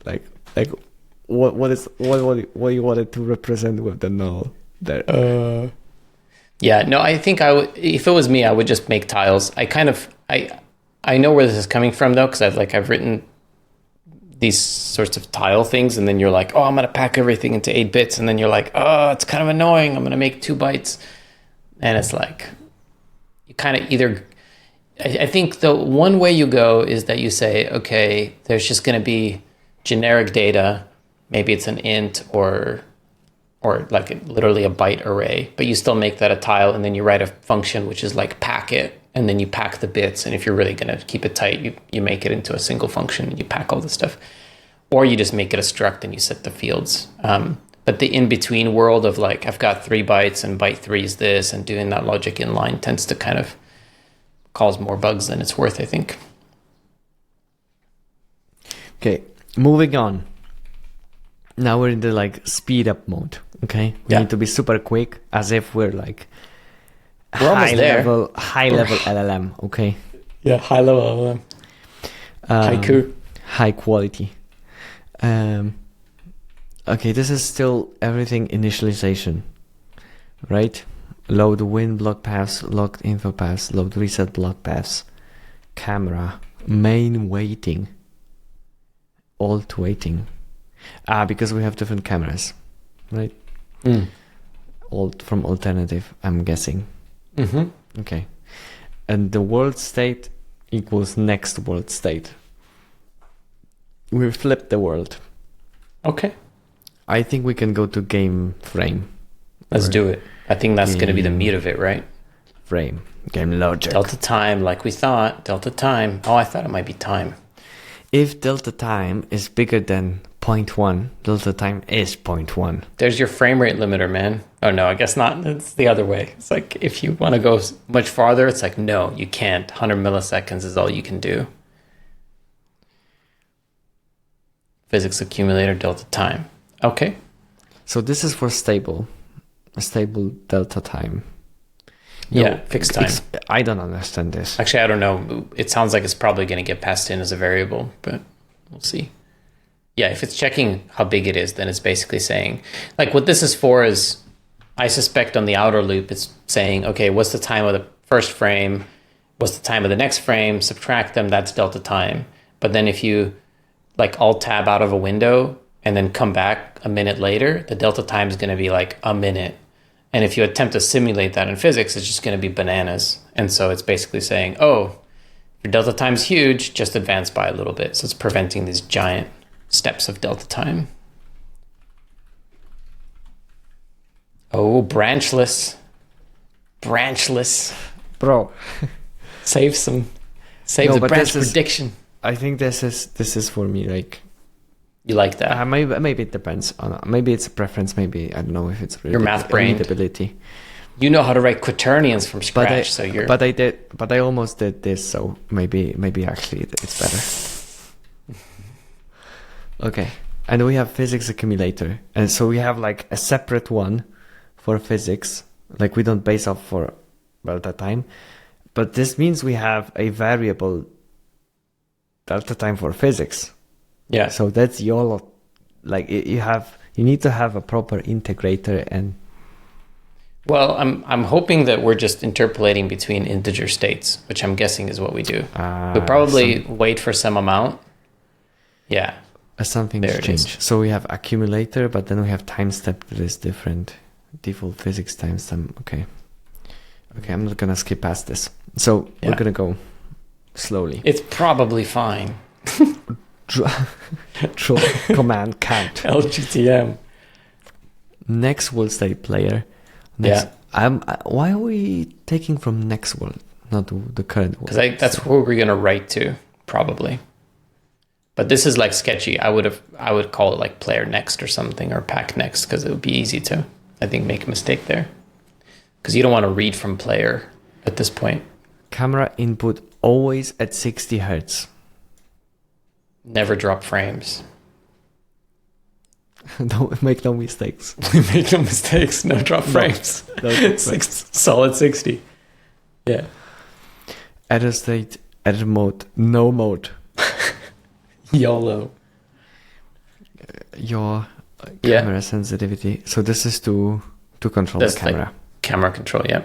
like what you wanted to represent with the null there? Yeah, no, I think I would, if it was me, I would just make tiles. I know where this is coming from though, because I've written these sorts of tile things, and then you're like, oh, I'm gonna pack everything into 8 bits, and then you're like, oh, it's kind of annoying, I'm gonna make 2 bytes, and it's like, you kind of either, I think the one way you go is that you say, okay, there's just gonna be generic data, maybe it's an int or like literally a byte array, but you still make that a tile, and then you write a function which is like pack it, and then you pack the bits, and if you're really going to keep it tight, you make it into a single function and you pack all the stuff, or you just make it a struct and you set the fields. But the in-between world of like, I've got 3 bytes and byte 3 is this, and doing that logic inline tends to kind of cause more bugs than it's worth, I think. Okay, moving on. Now we're in the like speed up mode. Okay, we need to be super quick, as if we're like high level LLM. Okay. Yeah, high level LLM. Haiku. High quality. Okay, this is still everything initialization, right? Load win block paths, locked info paths, load reset block paths, camera, main waiting, alt waiting. Because we have different cameras, right? Alt from alternative, I'm guessing. Mm-hmm. Okay. And the world state equals next world state. We flip the world. Okay. I think we can go to game frame. Let's do it. I think that's going to be the meat of it, right? Frame. Game logic. Delta time, like we thought. Delta time. Oh, I thought it might be time. If delta time is bigger than 0.1, delta time is 0.1. There's your frame rate limiter, man. Oh, no, I guess not. It's the other way. It's like, if you want to go much farther, it's like, no, you can't. 100 milliseconds is all you can do. Physics accumulator, delta time. Okay. So this is for a stable delta time. Yeah, fixed time. I don't understand this. Actually, I don't know. It sounds like it's probably going to get passed in as a variable, but we'll see. Yeah, if it's checking how big it is, then it's basically saying, like, what this is for is, I suspect on the outer loop, it's saying, okay, what's the time of the first frame? What's the time of the next frame? Subtract them, that's delta time. But then if you, like, alt tab out of a window and then come back a minute later, the delta time is going to be like a minute. And if you attempt to simulate that in physics, it's just going to be bananas. And so it's basically saying, oh, your delta time's huge, just advance by a little bit. So it's preventing these giant steps of delta time. Oh, branchless. Bro. Save the branch prediction. I think this is for me, like, you like that? Maybe it depends on. Maybe it's a preference. Maybe I don't know if it's really your math brain ability. You know how to write quaternions from scratch, so you're. But I almost did this, so maybe actually it's better. Okay, and we have physics accumulator, and so we have like a separate one for physics. Like we don't base off for delta time, but this means we have a variable delta time for physics. Yeah. So that's your, like, you need to have a proper integrator and. Well, I'm hoping that we're just interpolating between integer states, which I'm guessing is what we do. We probably wait for some amount. Yeah. Something to change. So we have accumulator, but then we have time step that is different. Default physics timestamp. Okay, I'm not gonna skip past this. So we're gonna go slowly. It's probably fine. command count. LGTM. Next will say player. Why are we taking from next world, not the current world? Because that's where we're gonna write to, probably. But this is like sketchy. I would call it like player next or something, or pack next, because it would be easy to, I think, make a mistake there. Because you don't want to read from player at this point. Camera input always at 60 hertz. Never drop frames. Don't make no mistakes. Make no mistakes. No drop frames. No solid 60. Yeah. Edit state, edit mode, no mode. YOLO. Your camera sensitivity. So this is to control the camera. Like camera control, yeah.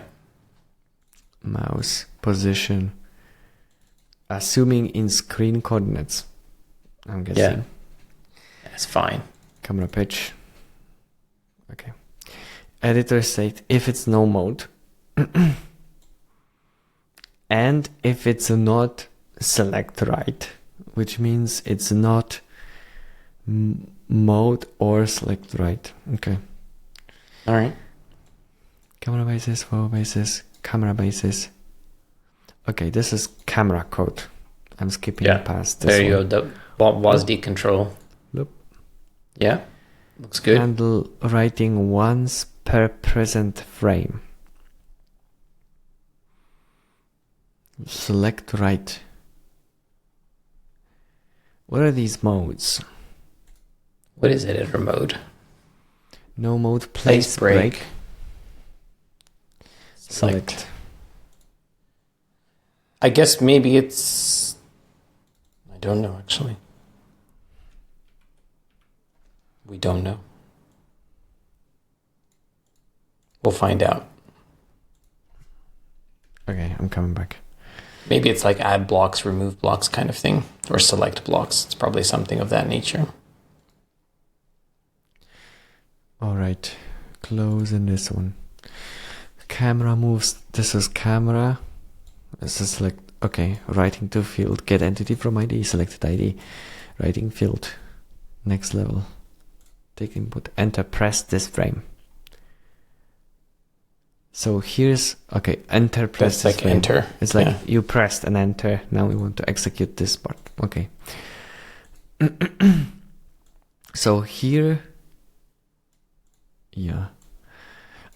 Mouse position. Assuming in screen coordinates. I'm guessing. Yeah. That's fine. Camera pitch. Okay. Editor state, if it's no mode. And if it's not select right, which means it's not mode or select right. Okay. All right. Camera basis, photo basis, camera basis. Okay, this is camera code. I'm skipping past this. There you go. WASD control. Loop. Yeah. Looks good. Handle writing once per present frame. Select right. What are these modes? What is editor mode? No mode, place break. Select. I guess maybe it's... I don't know, actually. We don't know. We'll find out. Okay, I'm coming back. Maybe it's like add blocks, remove blocks kind of thing. Or select blocks. It's probably something of that nature. Alright. Close in this one. Camera moves. This is camera. This is select. Okay. Writing to field. Get entity from ID. Selected ID. Writing field. Next level. Take input. Enter. Press this frame. So here's, okay, enter, press this frame. Enter. It's like you pressed and enter. Now we want to execute this part. Okay. So here,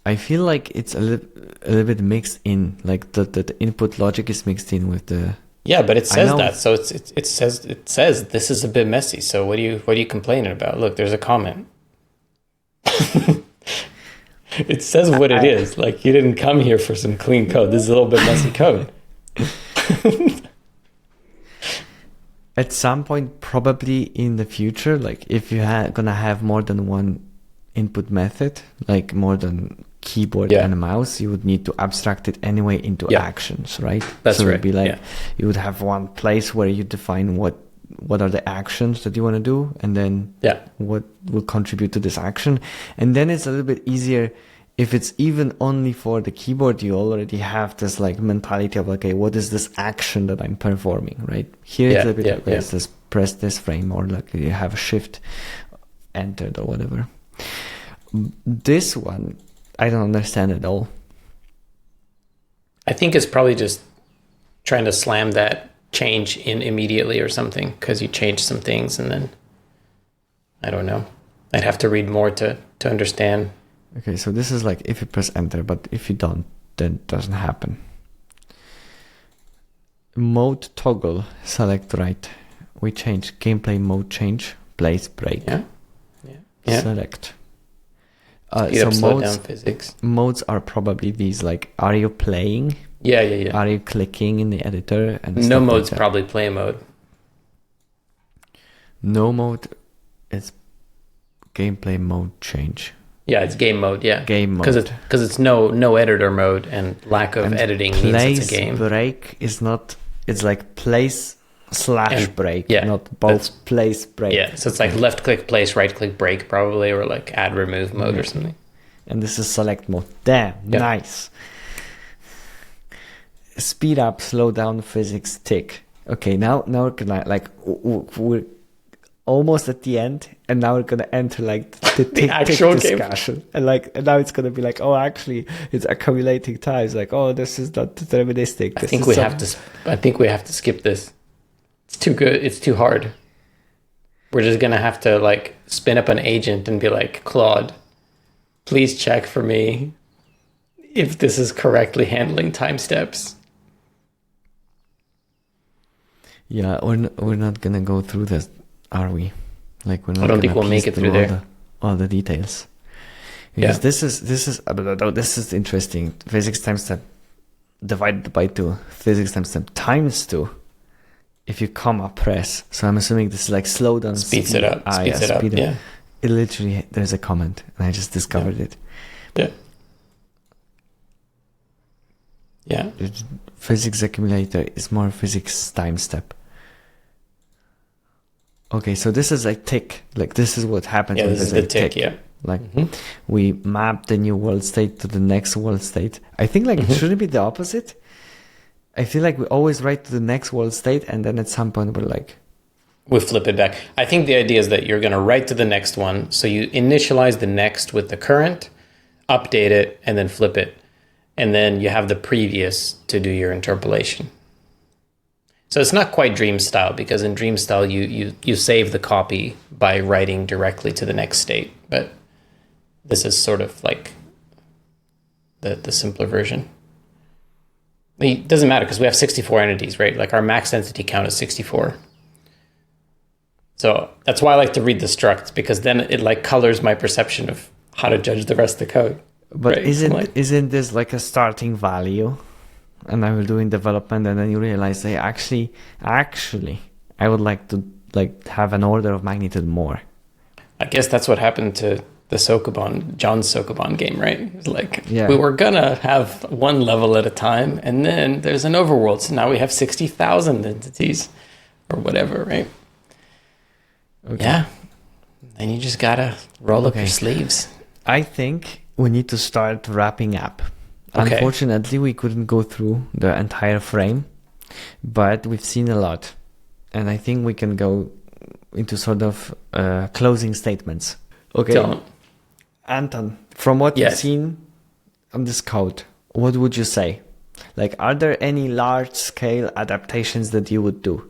I feel like it's a little bit mixed in, like the input logic is mixed in with the... Yeah, but it says that. So it says this is a bit messy. So what are you complaining about? Look, there's a comment. It says what it is. Like, you didn't come here for some clean code. This is a little bit messy code. At some point, probably in the future, like if you're gonna have more than one input method, like more than keyboard and a mouse, you would need to abstract it anyway into actions, right? That's so right. It'd be like you would have one place where you define what are the actions that you want to do, and then what will contribute to this action. And then it's a little bit easier if it's even only for the keyboard. You already have this like mentality of, okay, what is this action that I'm performing, right? Here it's a bit like, let's just press this frame, or like you have a shift entered or whatever. This one, I don't understand at all. I think it's probably just trying to slam that change in immediately or something, because you changed some things, and then I don't know. I'd have to read more to understand. Okay, so this is like if you press enter, but if you don't, then it doesn't happen. Mode toggle, select right. We change gameplay mode change, place break. Select. So modes are probably these, like, are you playing? Yeah. Are you clicking in the editor? And no mode's probably play mode. No mode is gameplay mode change. Yeah, it's game mode. Yeah, game mode. Because it's no editor mode, and lack of editing means it's a game. Break is not. It's like place / break. Yeah, not both place break. Yeah, so it's like left click place, right click break probably, or like add remove mode or something. And this is select mode. Damn, nice. Speed up, slow down, physics tick. Okay, now we're gonna, like, almost at the end, and now we're gonna enter like the actual game discussion, and now it's gonna be like, oh, actually, it's accumulating times. Like, oh, this is not deterministic. I think we have to skip this. It's too good. It's too hard. We're just gonna have to like spin up an agent and be like, Claude, please check for me if this is correctly handling time steps. Yeah, we're not gonna go through this, are we? Like, we're not. I don't think we'll make it through there. All the details. Because this is interesting. Physics time step divided by 2. Physics time step times 2. If you comma press. So I'm assuming this is like slow down. Speeds it up. Yeah. It literally, there's a comment, and I just discovered it. Yeah. Yeah. Physics accumulator is more physics time step. Okay, so this is like tick. Like, this is what happens. Yeah, when this is there's the tick, yeah. Like, we map the new world state to the next world state. I think, like, it shouldn't be the opposite. I feel like we always write to the next world state, and then at some point we're like... We flip it back. I think the idea is that you're going to write to the next one. So you initialize the next with the current, update it, and then flip it. And then you have the previous to do your interpolation. So it's not quite dream style, because in dream style, you save the copy by writing directly to the next state. But this is sort of like the simpler version. It doesn't matter because we have 64 entities, right? Like, our max entity count is 64. So that's why I like to read the structs, because then it like colors my perception of how to judge the rest of the code. But right? isn't this like a starting value? And I will do in development, and then you realize, hey, actually, I would like to like have an order of magnitude more. I guess that's what happened to the John's Sokoban game, right? It's like, yeah. We were gonna have one level at a time, and then there's an overworld, so now we have 60,000 entities or whatever, right? Okay. Yeah. And you just gotta roll up your sleeves. I think we need to start wrapping up. Okay. Unfortunately, we couldn't go through the entire frame, but we've seen a lot. And I think we can go into sort of closing statements. Okay. Anton, from what you've seen on this code, what would you say? Like, are there any large-scale adaptations that you would do?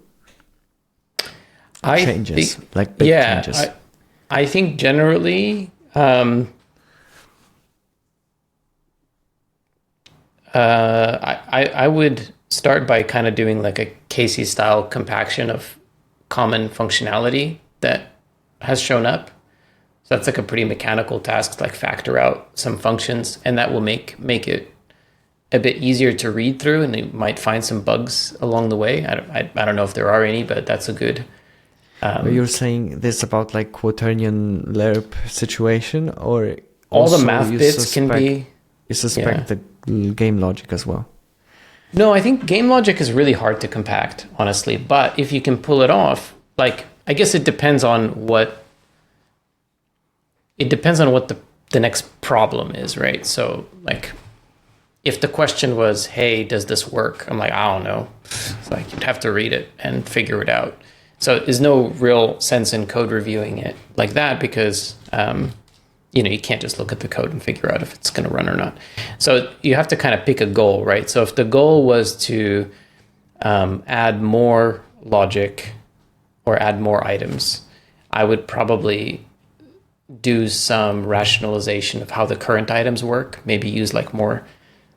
Changes, like big changes. I think generally... I would start by kind of doing like a Casey style compaction of common functionality that has shown up. So that's like a pretty mechanical task, like factor out some functions, and that will make it a bit easier to read through, and you might find some bugs along the way. I don't know if there are any, but that's a good... You're saying this about like quaternion lerp situation, or all the math bits can be... You suspect the game logic as well? No, I think game logic is really hard to compact, honestly. But if you can pull it off, like, I guess it depends on what the next problem is, right? So, like, if the question was, hey, does this work? I'm like, I don't know. It's like, you'd have to read it and figure it out. So there's no real sense in code reviewing it like that, because you can't just look at the code and figure out if it's going to run or not. So you have to kind of pick a goal, right? So if the goal was to add more logic or add more items, I would probably do some rationalization of how the current items work. Maybe use like more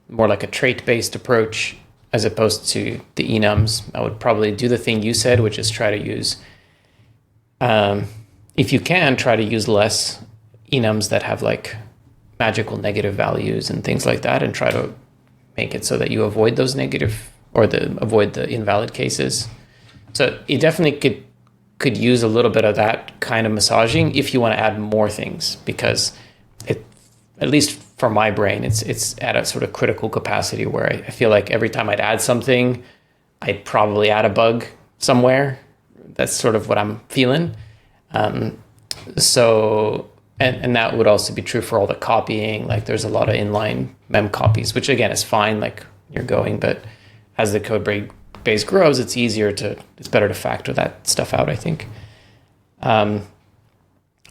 like a trait-based approach as opposed to the enums. I would probably do the thing you said, which is try to use, if you can, try to use less enums that have like magical negative values and things like that, and try to make it so that you avoid those negative or avoid the invalid cases. So you definitely could use a little bit of that kind of massaging if you want to add more things, because it, at least for my brain, it's at a sort of critical capacity where I feel like every time I'd add something, I'd probably add a bug somewhere. That's sort of what I'm feeling. So that would also be true for all the copying. Like, there's a lot of inline mem copies, which again is fine, like you're going, but as the code base grows, it's better to factor that stuff out, I think. I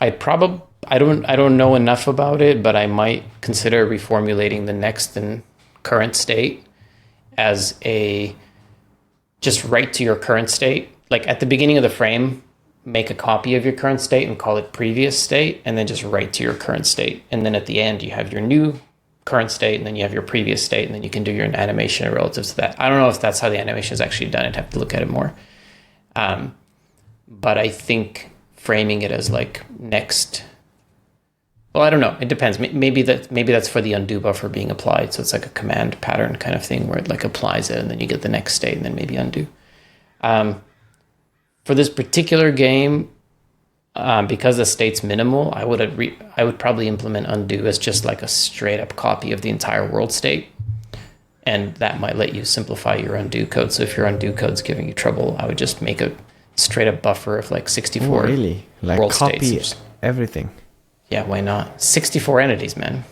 don't know enough about it, but I might consider reformulating the next and current state as a just write to your current state. Like at the beginning of the frame, make a copy of your current state and call it previous state, and then just write to your current state. And then at the end, you have your new current state, and then you have your previous state, and then you can do your animation relative to that. I don't know if that's how the animation is actually done. I'd have to look at it more. But I think framing it as like next. Well, I don't know. It depends. Maybe that's for the undo buffer being applied. So it's like a command pattern kind of thing where it like applies it and then you get the next state and then maybe undo. For this particular game, because the state's minimal, I would probably implement undo as just like a straight up copy of the entire world state. And that might let you simplify your undo code. So if your undo code's giving you trouble, I would just make a straight up buffer of like 64 really? Like world copy states. Everything. Yeah, why not? 64 entities, man.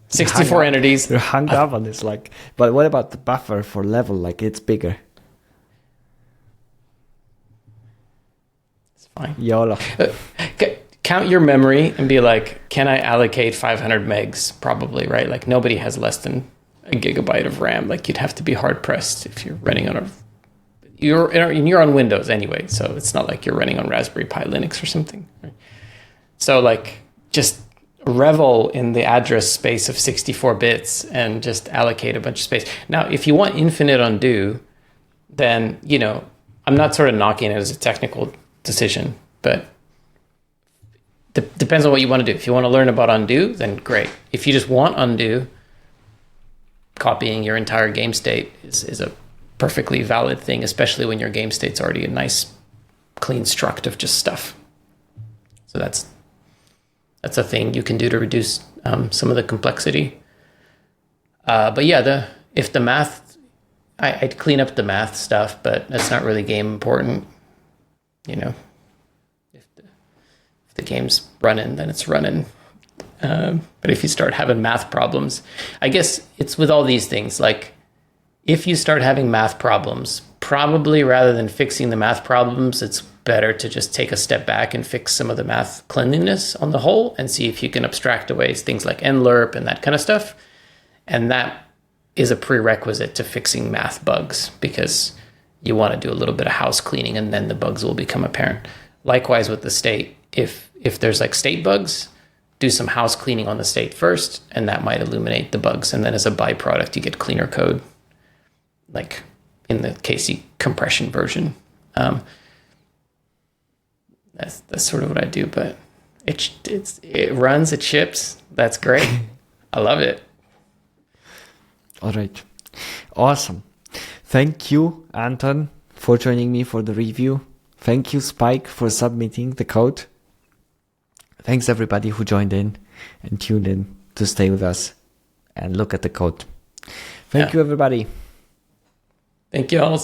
64 entities. You're hung up on this. Like, but what about the buffer for level? Like, it's bigger. It's fine. YOLO. Count your memory and be like, can I allocate 500 megs? Probably, right? Like, nobody has less than a gigabyte of RAM. Like, you'd have to be hard pressed if you're running on you're on Windows anyway, so it's not like you're running on Raspberry Pi Linux or something. Right? So like just revel in the address space of 64 bits and just allocate a bunch of space. Now, if you want infinite undo, then, I'm not sort of knocking it as a technical decision, but depends on what you want to do. If you want to learn about undo, then great. If you just want undo, copying your entire game state is a perfectly valid thing, especially when your game state's already a nice, clean struct of just stuff. So that's a thing you can do to reduce some of the complexity. But yeah, if the math, I'd clean up the math stuff, but that's not really game important. If the game's running, then it's running. But if you start having math problems, I guess it's with all these things, like if you start having math problems, probably rather than fixing the math problems, it's better to just take a step back and fix some of the math cleanliness on the whole and see if you can abstract away things like nlerp and that kind of stuff. And that is a prerequisite to fixing math bugs, because you want to do a little bit of house cleaning and then the bugs will become apparent. Likewise with the state, if there's like state bugs, do some house cleaning on the state first, and that might illuminate the bugs. And then as a byproduct, you get cleaner code, like in the KC compression version. That's sort of what I do, but it runs, it ships. That's great. I love it. All right. Awesome. Thank you, Anton, for joining me for the review. Thank you, Spike, for submitting the code. Thanks everybody who joined in and tuned in to stay with us and look at the code. Thank you, everybody. Thank you all.